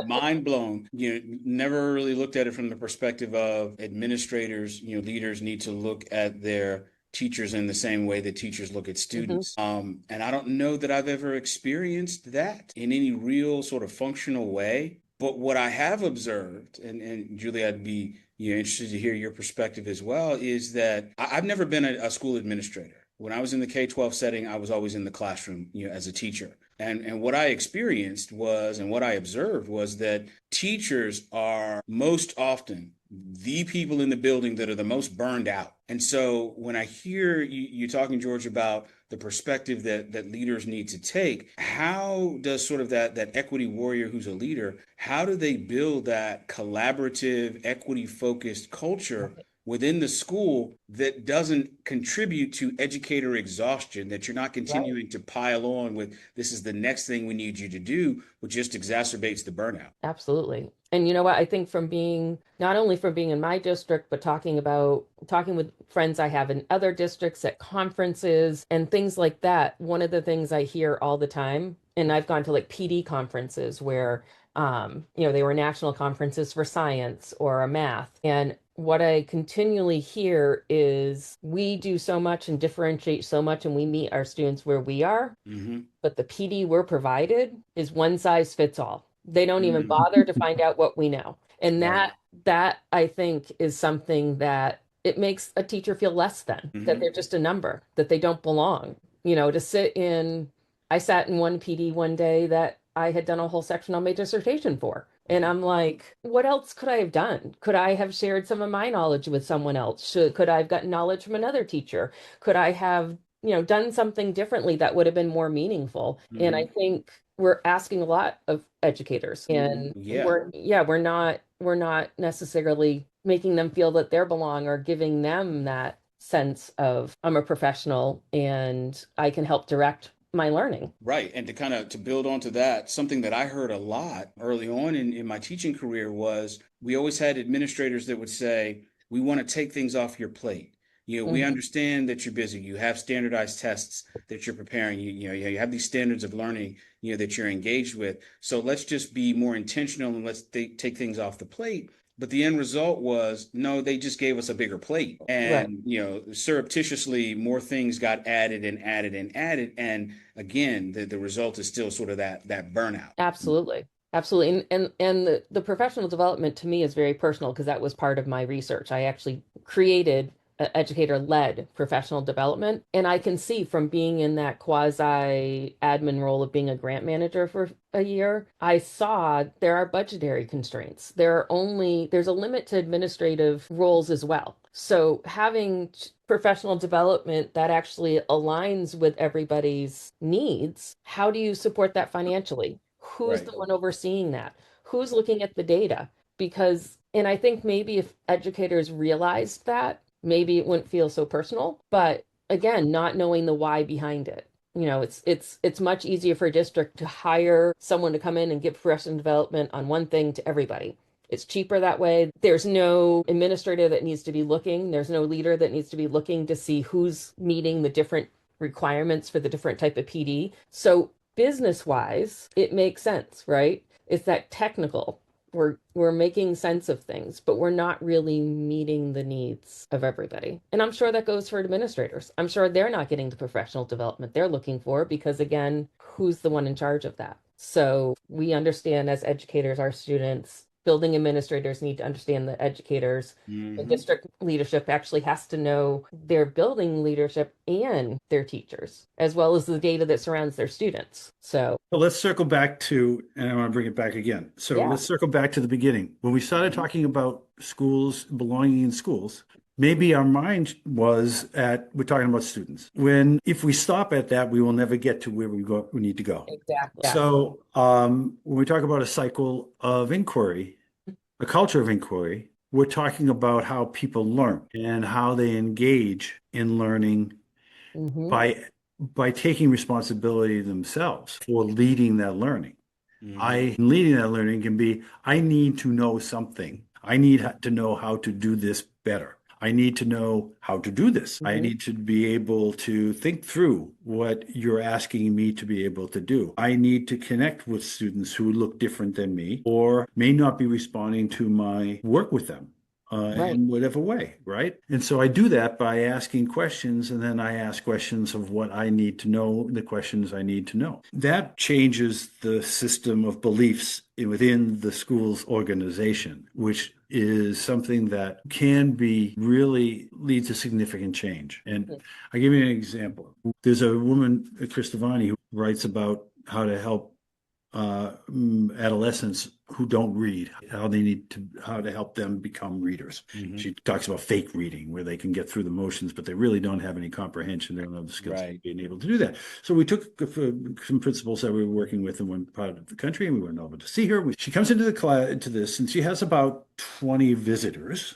S1: mind blown. Never really looked at it from the perspective of administrators, leaders need to look at their teachers in the same way that teachers look at students. And I don't know that I've ever experienced that in any real sort of functional way. But what I have observed, and Julie, I'd be interested to hear your perspective as well, is that I've never been a school administrator. When I was in the K-12 setting, I was always in the classroom, as a teacher. And what I experienced was, and what I observed was that teachers are most often the people in the building that are the most burned out. And so when I hear you talking, George, about the perspective that leaders need to take, how does sort of that equity warrior who's a leader, how do they build that collaborative, equity-focused culture within the school that doesn't contribute to educator exhaustion, that you're not continuing to pile on with this is the next thing we need you to do, which just exacerbates the burnout?
S2: Absolutely. And you know what? I think from being not only from being in my district, but talking with friends I have in other districts at conferences and things like that, one of the things I hear all the time, and I've gone to like PD conferences where they were national conferences for science or math. And what I continually hear is we do so much and differentiate so much, and we meet our students where we are, but the PD we're provided is one size fits all. They don't even bother to find out what we know. And
S1: Right.
S2: that I think is something that it makes a teacher feel less than, that they're just a number, that they don't belong. I sat in one PD one day that I had done a whole section on my dissertation for. And I'm like, what else could I have done? Could I have shared some of my knowledge with someone else? Could I have gotten knowledge from another teacher? Could I have, done something differently that would have been more meaningful? And I think we're asking a lot of educators, and
S1: Yeah.
S2: we're not necessarily making them feel that they belong or giving them that sense of I'm a professional and I can help direct my learning.
S1: Right. And to kind of to build onto that, something that I heard a lot early on in my teaching career was we always had administrators that would say, we want to take things off your plate. We understand that you're busy. You have standardized tests that you're preparing. You have these standards of learning, that you're engaged with. So let's just be more intentional and let's take things off the plate. But the end result was, no, they just gave us a bigger plate.
S2: Right.
S1: And, surreptitiously, more things got added and added and added. And again, the result is still sort of that burnout.
S2: Absolutely. Absolutely. And the professional development to me is very personal because that was part of my research. I actually created educator-led professional development. And I can see from being in that quasi admin role of being a grant manager for a year, I saw there are budgetary constraints. There's a limit to administrative roles as well. So having professional development that actually aligns with everybody's needs, how do you support that financially? Who's
S1: Right.
S2: the one overseeing that? Who's looking at the data? Because, and I think maybe if educators realized that, maybe it wouldn't feel so personal. But again, not knowing the why behind it. It's much easier for a district to hire someone to come in and give professional development on one thing to everybody. It's cheaper that way. There's no administrator that needs to be looking. There's no leader that needs to be looking to see who's meeting the different requirements for the different type of PD. So business wise, it makes sense, right? It's that technical. We're making sense of things, but we're not really meeting the needs of everybody. And I'm sure that goes for administrators. I'm sure they're not getting the professional development they're looking for because again, who's the one in charge of that? So we understand as educators, our students, building administrators need to understand the educators. The district leadership actually has to know their building leadership and their teachers, as well as the data that surrounds their students. So
S4: let's circle back to, and I want to bring it back again. So
S2: yeah.
S4: let's circle back to the beginning. When we started talking about schools, belonging in schools, maybe our mind was we're talking about students. If we stop at that, we will never get to where we need to go.
S2: Exactly.
S4: So when we talk about a cycle of inquiry, a culture of inquiry, we're talking about how people learn and how they engage in learning by taking responsibility themselves for leading that learning. Leading that learning can be, I need to know something. I need to know how to do this better. I need to know how to do this. I need to be able to think through what you're asking me to be able to do. I need to connect with students who look different than me or may not be responding to my work with them. In whatever way, right? And so I do that by asking questions, and then I ask questions of what I need to know, the questions I need to know. That changes the system of beliefs within the school's organization, which is something that can be really lead to significant change. And I give you an example. There's a woman, Christovani, who writes about how to help adolescents who don't read, how to help them become readers. She talks about fake reading, where they can get through the motions, but they really don't have any comprehension. They don't have the skills of being able to do that. So we took some principals that we were working with in one part of the country, and we went over to see her. She comes into the class, into this, and she has about 20 visitors,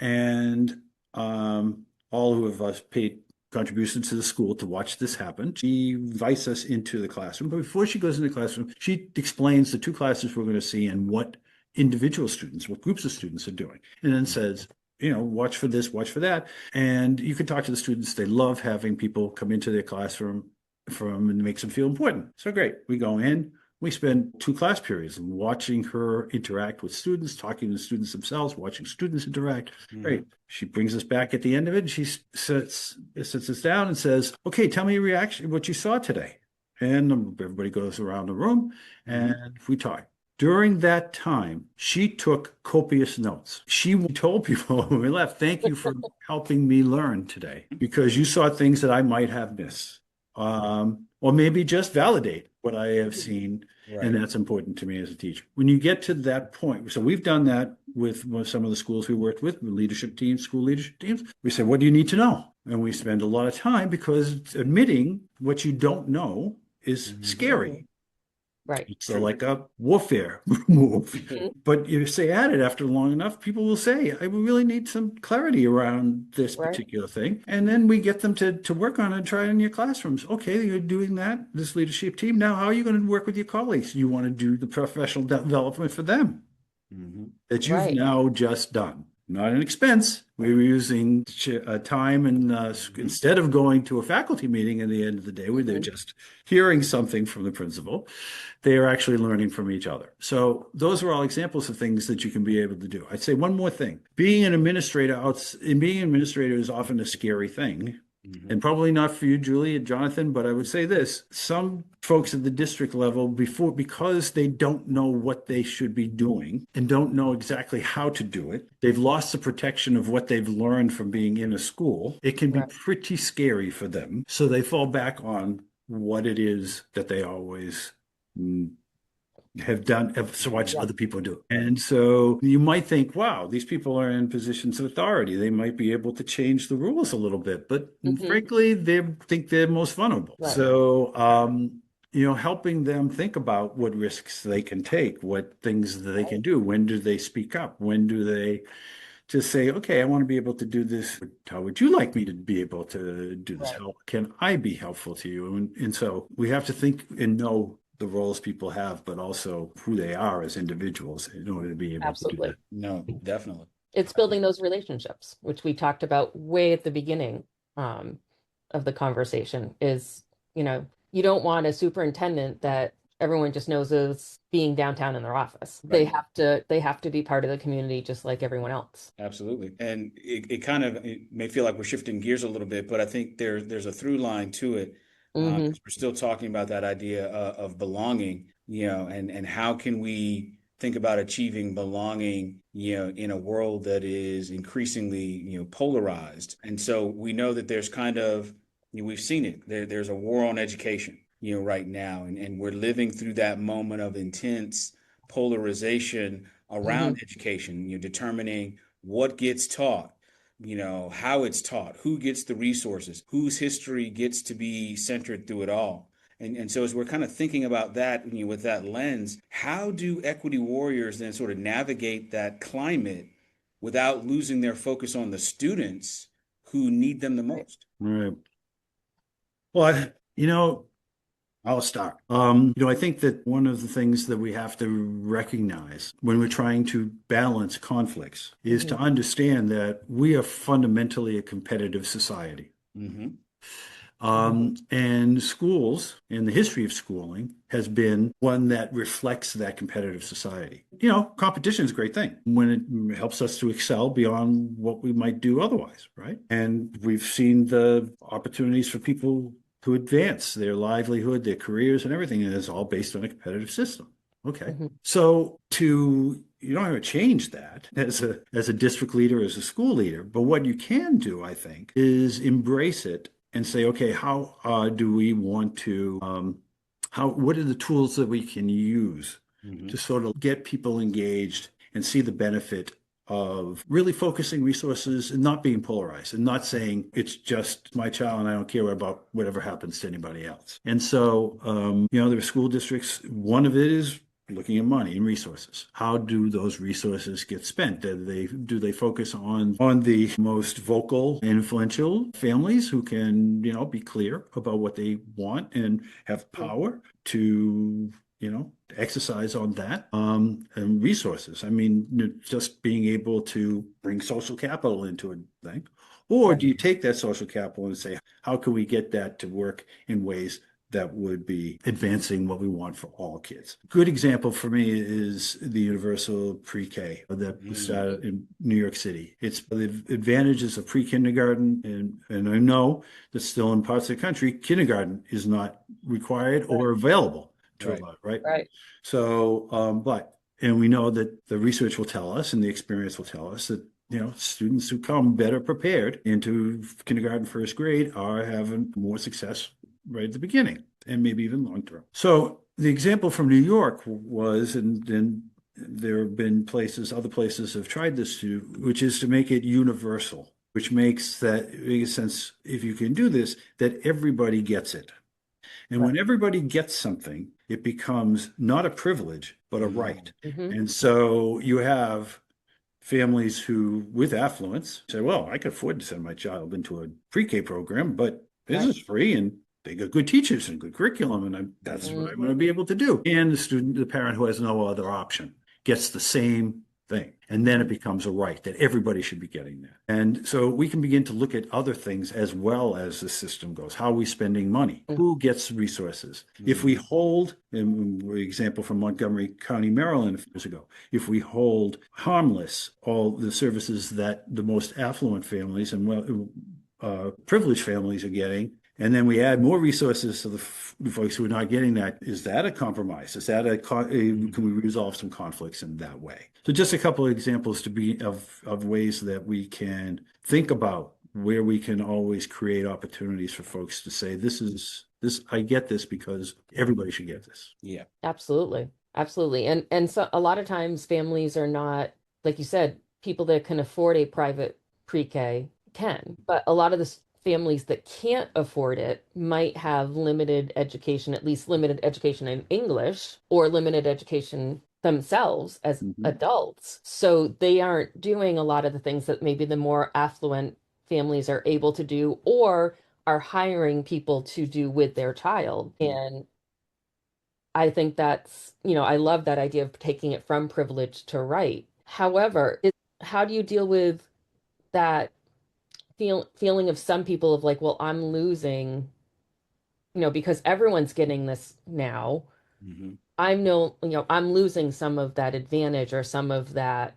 S4: and all who have paid contributions to the school to watch this happen. She invites us into the classroom, but before she goes into the classroom, she explains the two classes we're going to see and what individual students, what groups of students are doing, and then says, watch for this, watch for that. And you can talk to the students. They love having people come into their classroom and makes them feel important. So great. We go in. We spend 2 class periods watching her interact with students, talking to students themselves, watching students interact. Great. She brings us back at the end of it. And she sits us down and says, okay, tell me your reaction, what you saw today. And everybody goes around the room and we talk. During that time, she took copious notes. She told people when we left, thank you for helping me learn today, because you saw things that I might have missed. Or maybe just validate what I have seen. And that's important to me as a teacher. When you get to that point, so we've done that with some of the schools we worked with leadership teams, school leadership teams. We say, what do you need to know? And we spend a lot of time, because admitting what you don't know is scary.
S2: Right.
S4: It's like a warfare move. But you say at it after long enough, people will say, I really need some clarity around this particular thing. And then we get them to work on it and try it in your classrooms. Okay, you're doing that, this leadership team. Now, how are you going to work with your colleagues? You want to do the professional development for them that you've now just done. Not an expense. We were using time, and instead of going to a faculty meeting at the end of the day where they're just hearing something from the principal, they are actually learning from each other. So those are all examples of things that you can be able to do. I'd say one more thing. Being an administrator is often a scary thing. And probably not for you, Julie and Jonathan, but I would say this. Some folks at the district level, because they don't know what they should be doing and don't know exactly how to do it, they've lost the protection of what they've learned from being in a school. It can be pretty scary for them. So they fall back on what it is that they always
S5: have watched other people do. And so you might think, wow, these people are in positions of authority. They might be able to change the rules a little bit, but frankly, they think they're most vulnerable.
S2: Right.
S5: So, helping them think about what risks they can take, what things that they can do. When do they speak up? When do they just say, okay, I want to be able to do this. How would you like me to be able to do this?
S2: Right.
S5: How can I be helpful to you? And so we have to think and know the roles people have, but also who they are as individuals in order to be able to do that.
S1: No, definitely.
S2: It's building those relationships, which we talked about way at the beginning of the conversation is, you don't want a superintendent that everyone just knows as being downtown in their office. Right. They have to be part of the community just like everyone else.
S1: Absolutely. And it may feel like we're shifting gears a little bit, but I think there's a through line to it. We're still talking about that idea of belonging, and how can we think about achieving belonging, in a world that is increasingly, polarized. And so we know that there's we've seen it. There's a war on education, right now. And we're living through that moment of intense polarization around education, determining what gets taught, how it's taught, who gets the resources, whose history gets to be centered through it all. And so as we're kind of thinking about that, with that lens, how do equity warriors then sort of navigate that climate without losing their focus on the students who need them the most?
S5: Right. Well, I'll start. I think that one of the things that we have to recognize when we're trying to balance conflicts is to understand that we are fundamentally a competitive society. And schools and the history of schooling has been one that reflects that competitive society. Competition is a great thing when it helps us to excel beyond what we might do otherwise, right? And we've seen the opportunities for people to advance their livelihood, their careers, and everything, and it's all based on a competitive system. Okay. So you don't have to change that as a district leader, as a school leader, but what you can do, I think, is embrace it and say, okay, how do we want to, what are the tools that we can use to sort of get people engaged and see the benefit of really focusing resources and not being polarized and not saying it's just my child and I don't care about whatever happens to anybody else. And so, there are school districts. One of it is looking at money and resources. How do those resources get spent? Do they focus on the most vocal, influential families who can, be clear about what they want and have power to, exercise on that, and resources. I mean, just being able to bring social capital into a thing. Or do you take that social capital and say, how can we get that to work in ways that would be advancing what we want for all kids? A good example for me is the universal pre-K that started in New York City. It's the advantages of pre-kindergarten, and I know that still in parts of the country, kindergarten is not required or available to a lot, right?
S2: Right.
S5: So, and we know that the research will tell us and the experience will tell us that students who come better prepared into kindergarten, first grade are having more success right at the beginning and maybe even long term. So the example from New York was, and there have been other places have tried this too, which is to make it universal, which makes sense if you can do this, that everybody gets it. And when everybody gets something, it becomes not a privilege, but a right. And so you have families who, with affluence, say, well, I could afford to send my child into a pre-K program, but this is free and they got good teachers and good curriculum, and that's what I'm going to be able to do. And the parent who has no other option gets the same thing. And then it becomes a right that everybody should be getting that. And so we can begin to look at other things as well as the system goes. How are we spending money? Who gets resources? If we hold, an example from Montgomery County, Maryland, a few years ago, if we hold harmless all the services that the most affluent families and privileged families are getting, and then we add more resources to the folks who are not getting that, is that a compromise? Is that can we resolve some conflicts in that way? So just a couple of examples of ways that we can think about where we can always create opportunities for folks to say, I get this because everybody should get this.
S1: Yeah,
S2: absolutely. Absolutely. And so a lot of times families are not, like you said, people that can afford a private pre-K can, but a lot of the families that can't afford it might have limited education, at least limited education in English or limited education themselves as adults. So they aren't doing a lot of the things that maybe the more affluent families are able to do or are hiring people to do with their child. And I think I love that idea of taking it from privilege to right. However, how do you deal with that feeling of some people of like, well, I'm losing, because everyone's getting this now.
S1: Mhm.
S2: I'm losing some of that advantage or some of that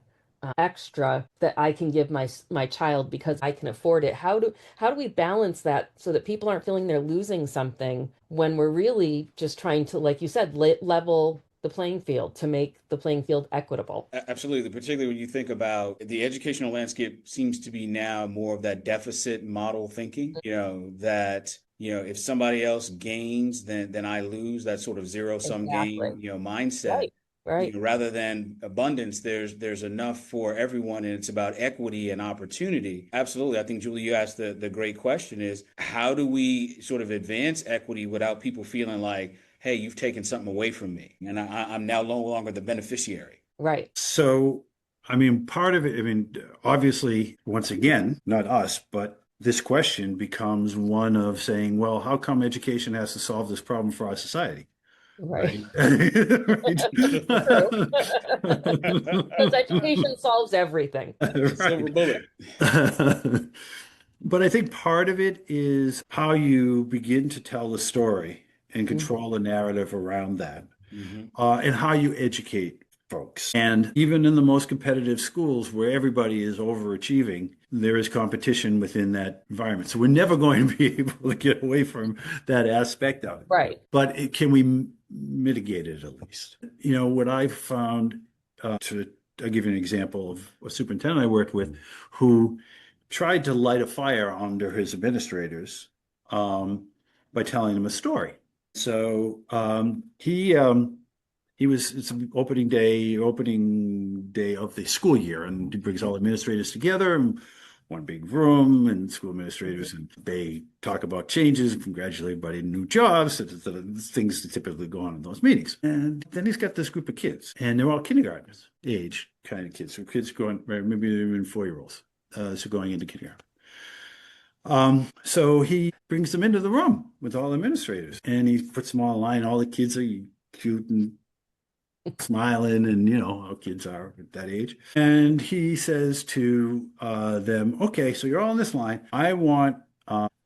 S2: extra that I can give my child because I can afford it. How do we balance that so that people aren't feeling they're losing something when we're really just trying to, like you said, level the playing field to make the playing field equitable?
S1: Absolutely, particularly when you think about the educational landscape seems to be now more of that deficit model thinking, that if somebody else gains, then I lose, that sort of zero sum
S2: Exactly.
S1: game, mindset.
S2: Right. Right.
S1: Rather than abundance, there's enough for everyone, and it's about equity and opportunity. Absolutely. I think, Julie, you asked the great question is how do we sort of advance equity without people feeling like, hey, you've taken something away from me, and I'm now no longer the beneficiary.
S2: Right.
S4: So, I mean, part of it, I mean, obviously, once again, not us, but this question becomes one of saying, well, how come education has to solve this problem for our society?
S2: Right.
S4: Right. Right.
S2: True. Because education solves everything.
S1: Silver
S4: Right.
S1: bullet.
S4: But I think part of it is how you begin to tell the story and
S2: Mhm.
S4: control the narrative around that,
S1: Mhm.
S4: and how you educate folks. And even in the most competitive schools where everybody is overachieving, there is competition within that environment. So we're never going to be able to get away from that aspect of it.
S2: Right.
S4: But can we mitigate it at least? What I've found, I'll give you an example of a superintendent I worked with who tried to light a fire under his administrators by telling them a story. So it's an opening day of the school year, and he brings all administrators together in one big room, and school administrators, and they talk about changes, congratulate everybody in new jobs, things that typically go on in those meetings. And then he's got this group of kids, and they're all kindergartners age kind of kids. So kids going, right, maybe they're even 4-year-olds, so going into kindergarten. So he brings them into the room with all the administrators, and he puts them all in line. All the kids are cute and smiling, and how kids are at that age. And he says to them, okay, so you're all in this line. I want,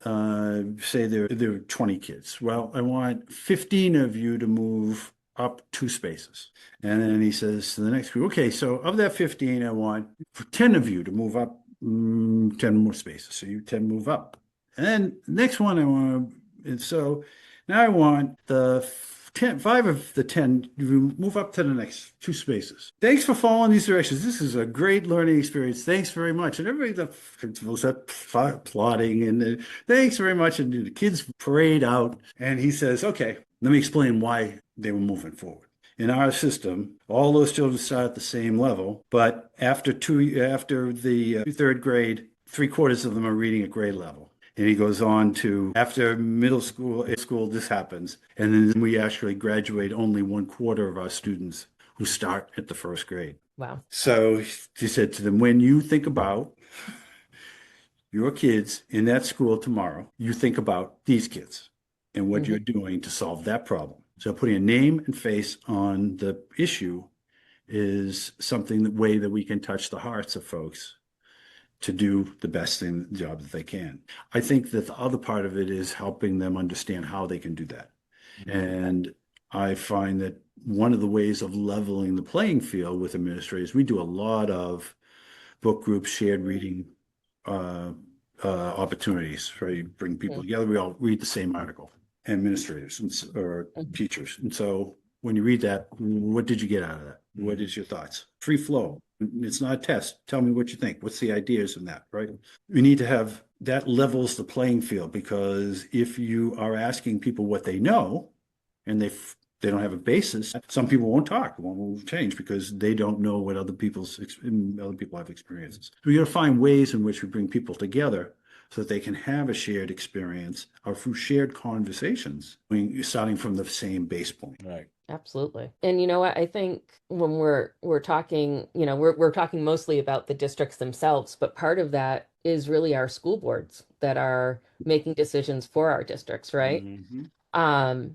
S4: say there are 20 kids. Well, I want 15 of you to move up 2 spaces. And then he says to the next group, okay, so of that 15, I want 10 of you to move up 10 more spaces. So you 10 move up. And then the next one and so now I want the 5 of the 10, you move up to the next 2 spaces. Thanks for following these directions. This is a great learning experience. Thanks very much. And everybody, the principal's applauding, and thanks very much. And the kids parade out. And he says, okay, let me explain why they were moving forward. In our system, all those children start at the same level, but after the 3rd grade, 3/4 of them are reading at grade level. And he goes on to after middle school, this happens. And then we actually graduate only 1/4 of our students who start at the 1st grade.
S2: Wow.
S4: So he said to them, when you think about your kids in that school tomorrow, you think about these kids and what you're doing to solve that problem. So putting a name and face on the issue is something, the way that we can touch the hearts of folks to do the best in the job that they can. I think that the other part of it is helping them understand how they can do that. And I find that one of the ways of leveling the playing field with administrators, we do a lot of book groups, shared reading opportunities, right? You bring people together, we all read the same article, administrators or teachers. And so when you read that, what did you get out of that? What is your thoughts? Free flow. It's not a test. Tell me what you think. What's the ideas in that, right? We need to have that levels the playing field, because if you are asking people what they know and they they don't have a basis. Some people won't talk, won't change because they don't know what other people have experiences. So we got to find ways in which we bring people together so that they can have a shared experience or through shared conversations, starting from the same base point.
S1: Right.
S2: Absolutely. And you know what? I think when we're talking, we're talking mostly about the districts themselves, but part of that is really our school boards that are making decisions for our districts, right?
S1: Mm-hmm.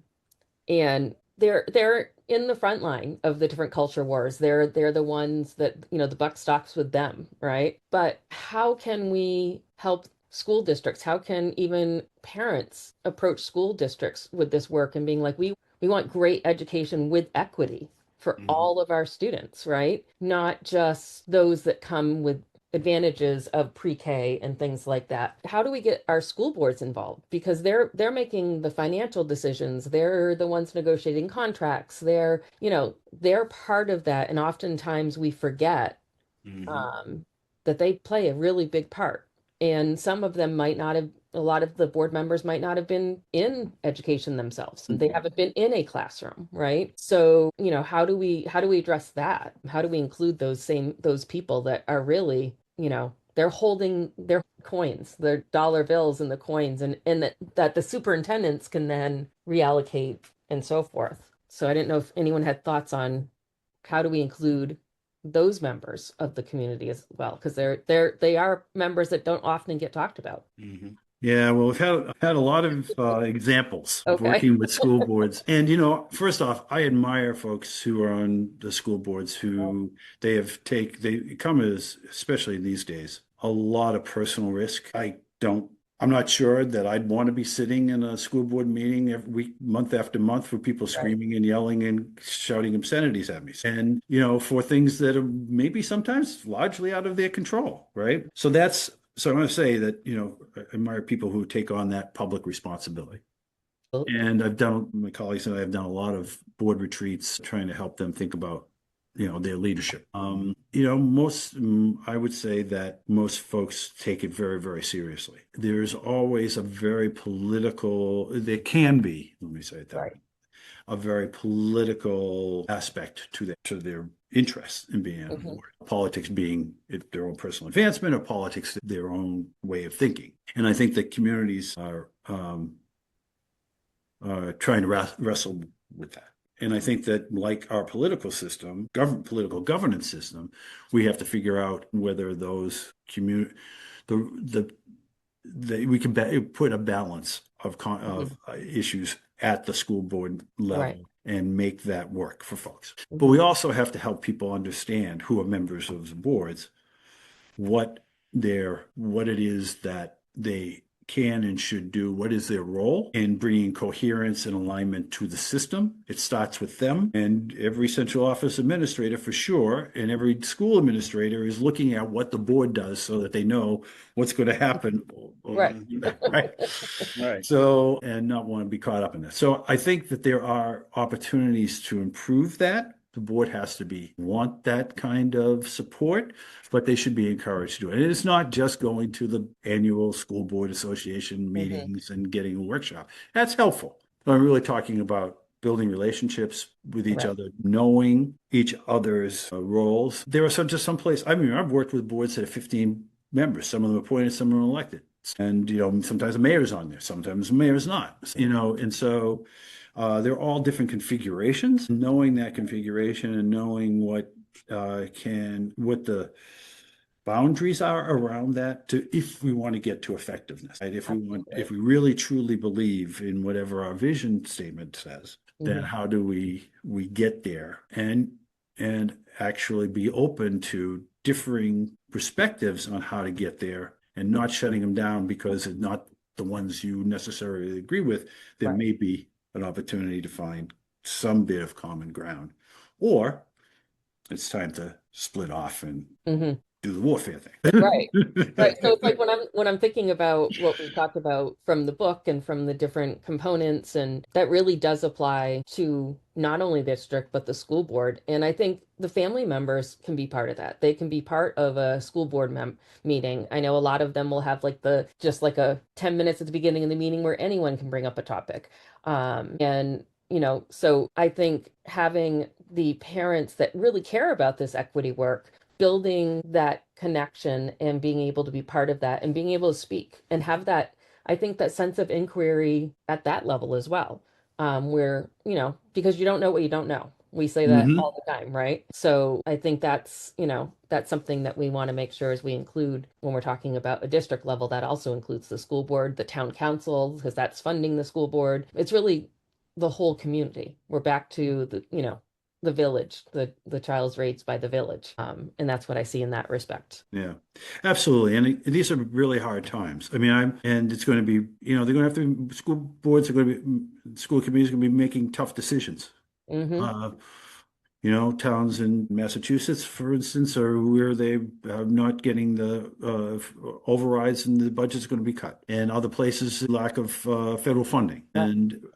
S2: And they're in the front line of the different culture wars. They're the ones that, the buck stops with them, right? But how can we help school districts? How can even parents approach school districts with this work and being like, we want great education with equity for all of our students, right? Not just those that come with advantages of pre-K and things like that. How do we get our school boards involved? Because they're making the financial decisions. They're the ones negotiating contracts. They're part of that. And oftentimes we forget that they play a really big part. And some of them might not have, a lot of the board members might not have been in education themselves. They haven't been in a classroom, right? So, how do we address that? How do we include those people that are really, they're holding their coins, their dollar bills and the coins, and that the superintendents can then reallocate and so forth. So I didn't know if anyone had thoughts on how do we include those members of the community as well, because they are members that don't often get talked about.
S4: Mm-hmm. Yeah, well, we've had a lot of examples of
S2: Okay.
S4: working with school boards. And, first off, I admire folks who are on the school boards who they come as, especially these days, a lot of personal risk. I'm not sure that I'd want to be sitting in a school board meeting every week, month after month, for people screaming and yelling and shouting obscenities at me. And, for things that are maybe sometimes largely out of their control, right? So I'm going to say that, I admire people who take on that public responsibility. And my colleagues and I have done a lot of board retreats trying to help them think about, their leadership. I would say that most folks take it very, very seriously. There's always there can be, let me say it that way, a very political aspect to their interest in being on board. Politics being their own personal advancement, or politics their own way of thinking. And I think that communities are trying to wrestle with that. And I think that, like our political system, political governance system, we have to figure out whether those we can put a balance of issues at the school board level and make that work for folks. But we also have to help people understand, who are members of the boards, what it is that they can and should do, what is their role in bringing coherence and alignment to the system. It starts with them, and every central office administrator, for sure, and every school administrator is looking at what the board does so that they know what's going to happen.
S2: Right.
S4: So, and not want to be caught up in this. So I think that there are opportunities to improve that. The board has to want that kind of support, but they should be encouraged to do it. And it's not just going to the annual school board association meetings and getting a workshop. That's helpful. But I'm really talking about building relationships with each other, knowing each other's roles. There are some place. I've worked with boards that have 15 members. Some of them appointed, some of them elected. And, sometimes the mayor's on there, sometimes the mayor's not, and so they're all different configurations. Knowing that configuration and knowing what the boundaries are around that, if we want to get to effectiveness, right? If we really truly believe in whatever our vision statement says, then how do we get there and actually be open to differing perspectives on how to get there, and not shutting them down because they're not the ones you necessarily agree with. There may be an opportunity to find some bit of common ground, or it's time to split off and do the warfare thing.
S2: Right. So it's like when I'm thinking about what we talked about from the book and from the different components, and that really does apply to not only the district but the school board. And I think the family members can be part of that. They can be part of a school board meeting. I know a lot of them will have just like a 10 minutes at the beginning of the meeting where anyone can bring up a topic. And So I think having the parents that really care about this equity work, building that connection and being able to be part of that and being able to speak and have that, I think that sense of inquiry at that level as well, where, because you don't know what you don't know. We say that
S4: Mm-hmm.
S2: all the time, right? So I think that's something that we want to make sure as we include when we're talking about a district level, that also includes the school board, the town council, because that's funding the school board. It's really the whole community. We're back to the village, the child's raised by the village. And that's what I see in that respect.
S4: Yeah, absolutely. And these are really hard times. I mean, and it's going to be, they're going to have to, school boards are going to be, school committees are going to be making tough decisions.
S2: Hmm.
S4: Uh, Towns in Massachusetts, for instance, are where they are not getting the overrides and the budget's going to be cut. And other places, lack of federal funding. And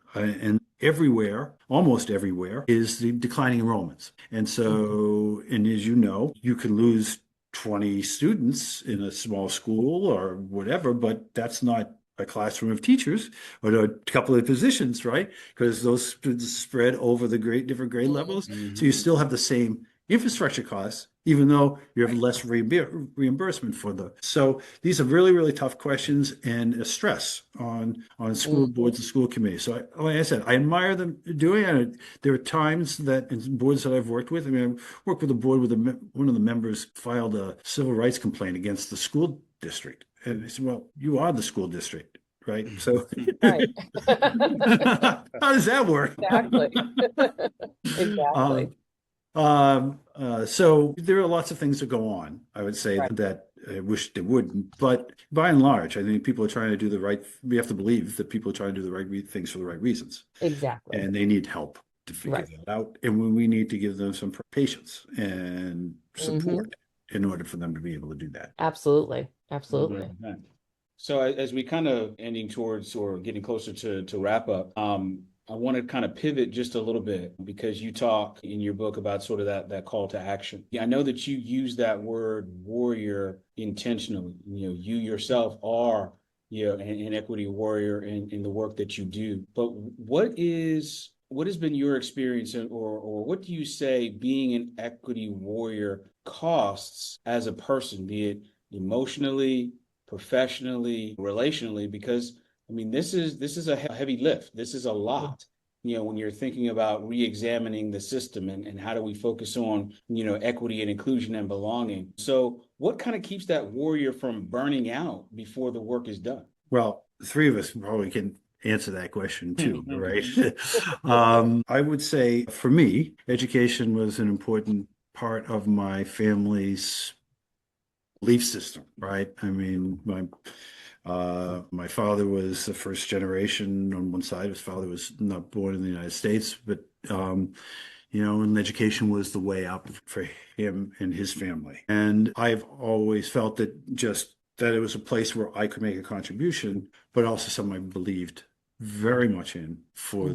S4: everywhere, almost everywhere, is the declining enrollments. And so, and as you know, you can lose 20 students in a small school or whatever, but that's not a classroom of teachers or a couple of positions, right? Because those students spread over the different grade levels. So you still have the same infrastructure costs, even though you have less reimbursement for them. So these are really, really tough questions and a stress on school boards and school committees. So like I said, I admire them doing it. There are times that in boards that I've worked with, I mean, I've worked with a board with one of the members filed a civil rights complaint against the school district. And I said, well, you are the school district, right? So
S2: Right.
S4: how does that work?
S2: Exactly. Exactly.
S4: So there are lots of things that go on, I would say,
S2: Right.
S4: that I wish they wouldn't. But by and large, I think people are trying to do the right, we have to believe that people are trying to do the right things for the right reasons.
S2: Exactly.
S4: And they need help to figure
S2: Right.
S4: that out. And we need to give them some patience and
S2: Hmm.
S4: support in order for them to be able to do that.
S2: Absolutely. Absolutely.
S1: 100%. So as we kind of ending towards or getting closer to wrap up, I want to kind of pivot just a little bit because you talk in your book about sort of that call to action. Yeah, I know that you use that word warrior intentionally. You yourself are, an equity warrior in the work that you do. But what has been your experience, or what do you say being an equity warrior costs as a person, be it emotionally, professionally, relationally? Because I mean, this is a heavy lift. This is a lot. When you're thinking about re-examining the system and how do we focus on, equity and inclusion and belonging. So what kind of keeps that warrior from burning out before the work is done?
S4: Well, the three of us probably can answer that question too, right? I would say for me, education was an important part of my family's belief system, right? I mean, my father was the first generation on one side. His father was not born in the United States, but and education was the way up for him and his family. And I've always felt that it was a place where I could make a contribution, but also something I believed very much in for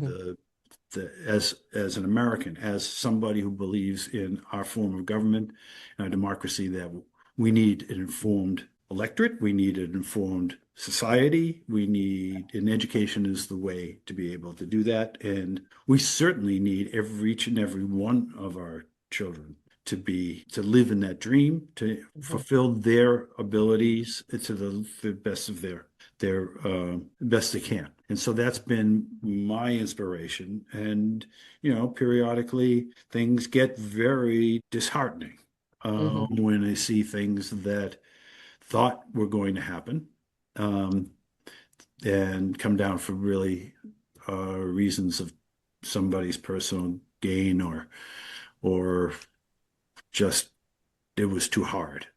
S4: as an American, as somebody who believes in our form of government and our democracy, that we need an informed electorate, we need an informed society, and education is the way to be able to do that. And we certainly need each and every one of our children to live in that dream, to fulfill their abilities to the best of their best they can. And so that's been my inspiration. And periodically things get very disheartening when I see things that thought were going to happen and come down for really reasons of somebody's personal gain or just it was too hard.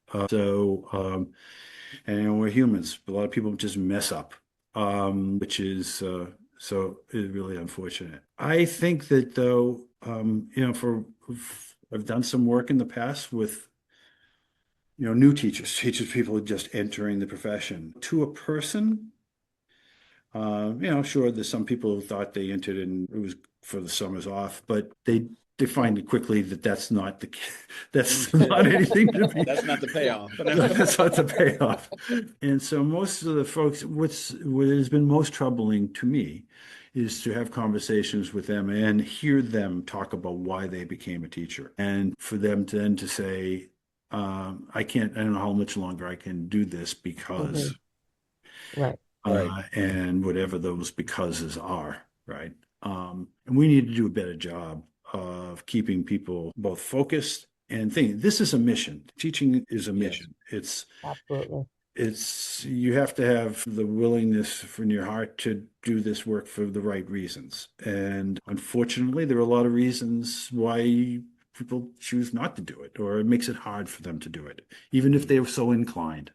S4: And we're humans. A lot of people just mess up, which is so it's really unfortunate. I think that though, I've done some work in the past with new teachers, people just entering the profession. To a person, sure, there's some people who thought they entered and it was for the summers off, but they they find quickly that that's not that's not anything to be.
S1: That's not the payoff.
S4: That's not the payoff. And so most of the folks, what has been most troubling to me is to have conversations with them and hear them talk about why they became a teacher, and for them to then to say, I don't know how much longer I can do this because,
S2: Right.
S4: and whatever those becauses are, right? And we need to do a better job of keeping people both focused and thinking. This is a mission. Teaching is a mission.
S2: Absolutely.
S4: You have to have the willingness from your heart to do this work for the right reasons. And unfortunately, there are a lot of reasons why people choose not to do it, or it makes it hard for them to do it, even if they were so inclined.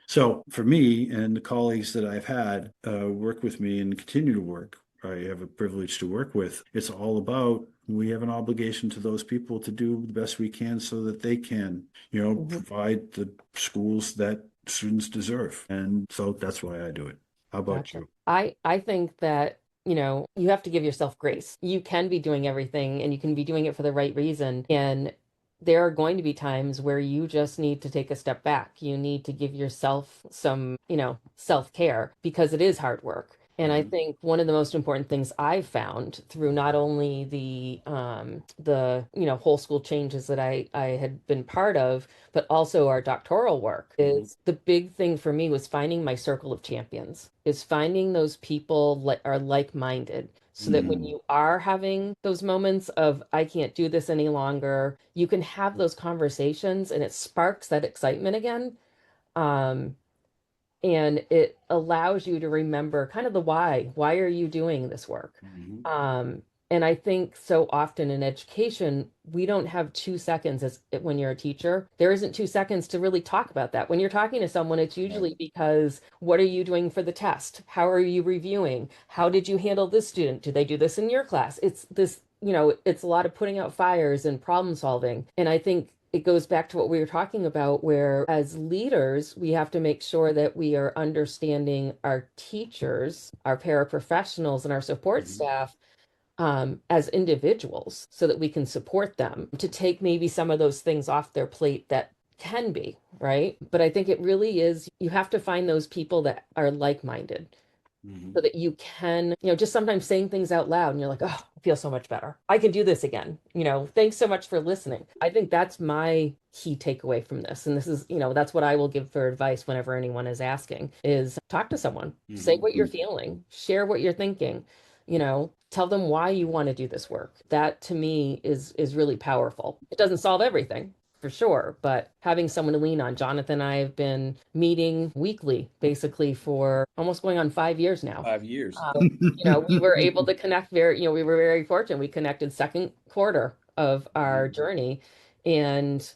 S4: So for me and the colleagues that I've had work with me and continue to work, I have a privilege to work with. It's all about, we have an obligation to those people to do the best we can so that they can, provide the schools that students deserve. And so that's why I do it. How about you?
S2: I think that, you have to give yourself grace. You can be doing everything and you can be doing it for the right reason. And there are going to be times where you just need to take a step back. You need to give yourself some, self-care, because it is hard work. And I think one of the most important things I've found through not only the whole school changes that I had been part of, but also our doctoral work, is the big thing for me was finding my circle of champions, is finding those people that are like-minded, so that when you are having those moments of, I can't do this any longer, you can have those conversations and it sparks that excitement again. And it allows you to remember kind of the why. Why are you doing this work? And I think so often in education, we don't have 2 seconds when you're a teacher. There isn't 2 seconds to really talk about that. When you're talking to someone, it's usually because, what are you doing for the test? How are you reviewing? How did you handle this student? Did they do this in your class? It's this, it's a lot of putting out fires and problem solving. And I think it goes back to what we were talking about, where as leaders, we have to make sure that we are understanding our teachers, our paraprofessionals, and our support staff as individuals, so that we can support them to take maybe some of those things off their plate that can be, right? But I think it really is, you have to find those people that are like-minded, so that you can, just sometimes saying things out loud and you're like, oh, I feel so much better. I can do this again. Thanks so much for listening. I think that's my key takeaway from this. And this is, that's what I will give for advice whenever anyone is asking, is talk to someone, say what you're feeling, share what you're thinking, tell them why you want to do this work. That to me is really powerful. It doesn't solve everything, for sure, but having someone to lean on. Jonathan and I have been meeting weekly, basically, for almost going on 5 years now.
S1: 5 years.
S2: We were able to connect we were very fortunate. We connected second quarter of our journey. And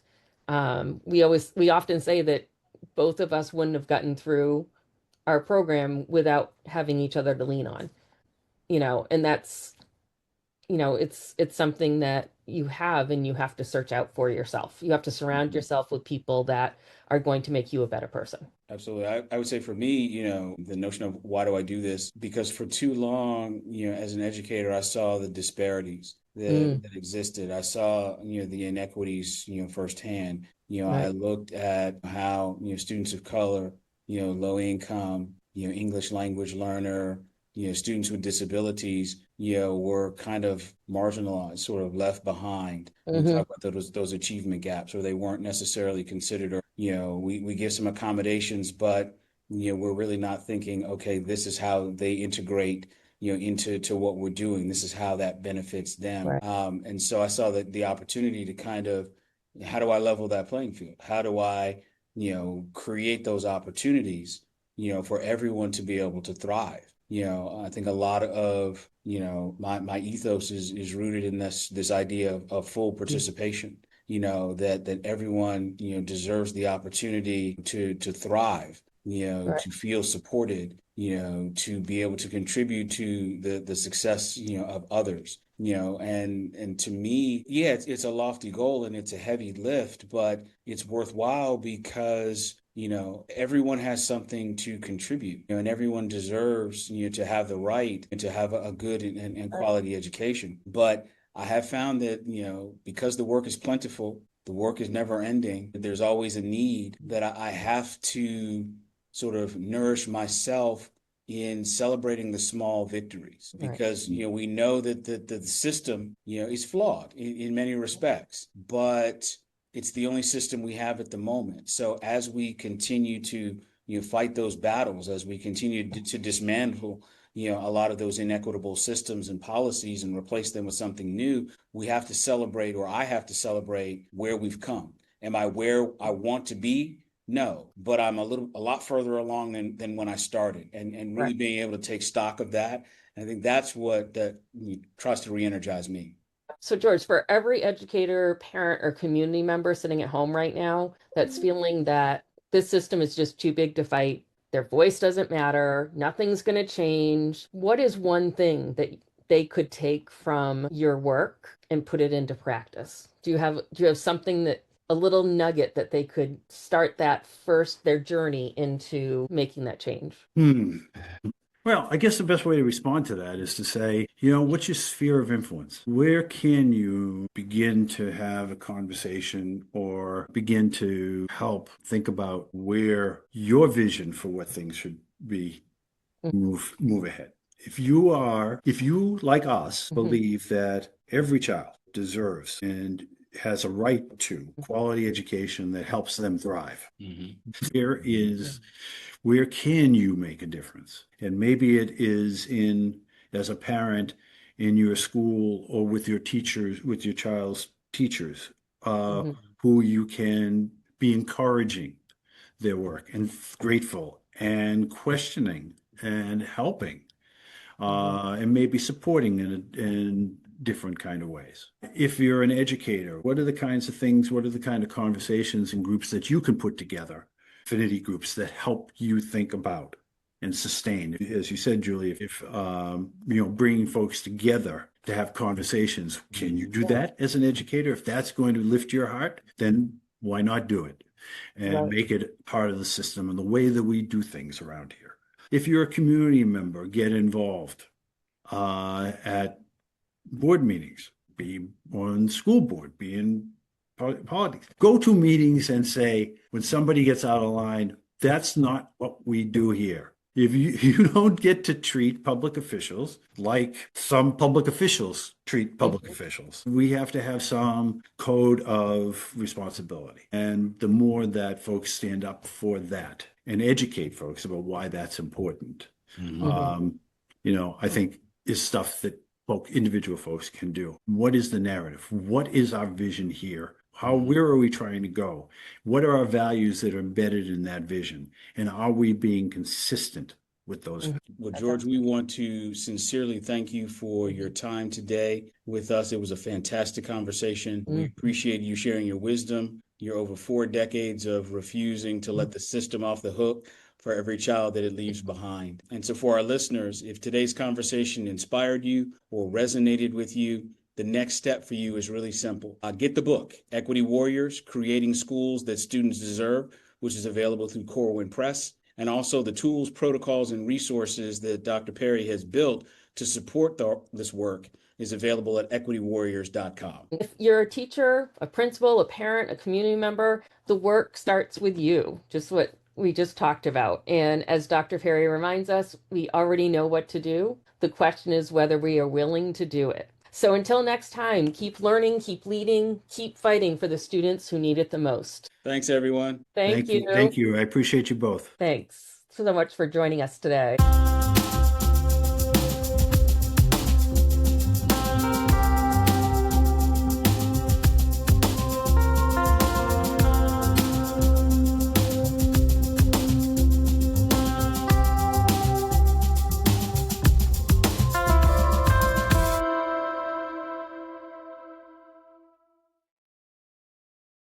S2: we often say that both of us wouldn't have gotten through our program without having each other to lean on, and that's, it's something that you have, and you have to search out for yourself. You have to surround yourself with people that are going to make you a better person.
S1: Absolutely. I would say for me, the notion of why do I do this? Because for too long, as an educator, I saw the disparities that existed. I saw, the inequities, firsthand.
S2: Right.
S1: I looked at how, students of color, low income, English language learner, students with disabilities, were kind of marginalized, sort of left behind. We talk about those achievement gaps, or they weren't necessarily considered, or, we give some accommodations, but, we're really not thinking, okay, this is how they integrate, into what we're doing. This is how that benefits them.
S2: Right.
S1: And so I saw the opportunity to kind of, how do I level that playing field? How do I, create those opportunities, for everyone to be able to thrive? I think a lot of, my ethos is rooted in this idea of full participation, that everyone, deserves the opportunity to thrive,
S2: Right.
S1: to feel supported, to be able to contribute to the success, of others, and to me, yeah, it's a lofty goal and it's a heavy lift, but it's worthwhile because, everyone has something to contribute, and everyone deserves, to have the right and to have a good and quality education. But I have found that, because the work is plentiful, the work is never ending, there's always a need that I have to sort of nourish myself in celebrating the small victories, because we know that the system is flawed in many respects, but it's the only system we have at the moment. So as we continue to fight those battles, as we continue to dismantle a lot of those inequitable systems and policies and replace them with something new, we have to celebrate, or I have to celebrate, where we've come. Am I where I want to be? No, but I'm a lot further along than when I started, and really being able to take stock of that. And I think that's what tries to re-energize me.
S2: So, George, for every educator, parent, or community member sitting at home right now that's feeling that this system is just too big to fight, their voice doesn't matter, nothing's going to change, what is one thing that they could take from your work and put it into practice? Do you have something, that a little nugget that they could start their journey into making that change?
S5: Well, I guess the best way to respond to that is to say, what's your sphere of influence? Where can you begin to have a conversation or begin to help think about where your vision for what things should be move ahead? If you, like us, believe that every child deserves and has a right to quality education that helps them thrive, where can you make a difference? And maybe it is as a parent, in your school, or with your teachers, with your child's teachers, who you can be encouraging their work and grateful and questioning and helping, and maybe supporting in different kind of ways. If you're an educator, what are the kinds of conversations and groups that you can put together, affinity groups that help you think about and sustain? As you said, Julie, if bringing folks together to have conversations, can you do that as an educator? If that's going to lift your heart, then why not do it and make it part of the system and the way that we do things around here? If you're a community member, get involved at board meetings, be on school board, be in politics. Go to meetings and say, when somebody gets out of line, that's not what we do here. If you don't get to treat public officials like some public officials treat public officials. We have to have some code of responsibility. And the more that folks stand up for that and educate folks about why that's important, I think is stuff that individual folks can do. What is the narrative? What is our vision here? Where are we trying to go? What are our values that are embedded in that vision? And are we being consistent with those?
S1: Well, George, we want to sincerely thank you for your time today with us. It was a fantastic conversation. We appreciate you sharing your wisdom, your over 4 decades of refusing to let the system off the hook for every child that it leaves behind. And so for our listeners, if today's conversation inspired you or resonated with you, the next step for you is really simple. Get the book, Equity Warriors, Creating Schools That Students Deserve, which is available through Corwin Press, and also the tools, protocols, and resources that Dr. Perry has built to support this work is available at equitywarriors.com.
S2: If you're a teacher, a principal, a parent, a community member, the work starts with you, just what we just talked about. And as Dr. Perry reminds us, we already know what to do. The question is whether we are willing to do it. So until next time, keep learning, keep leading, keep fighting for the students who need it the most.
S1: Thanks, everyone.
S2: Thank you.
S5: Thank you. I appreciate you both.
S2: Thanks so much for joining us today.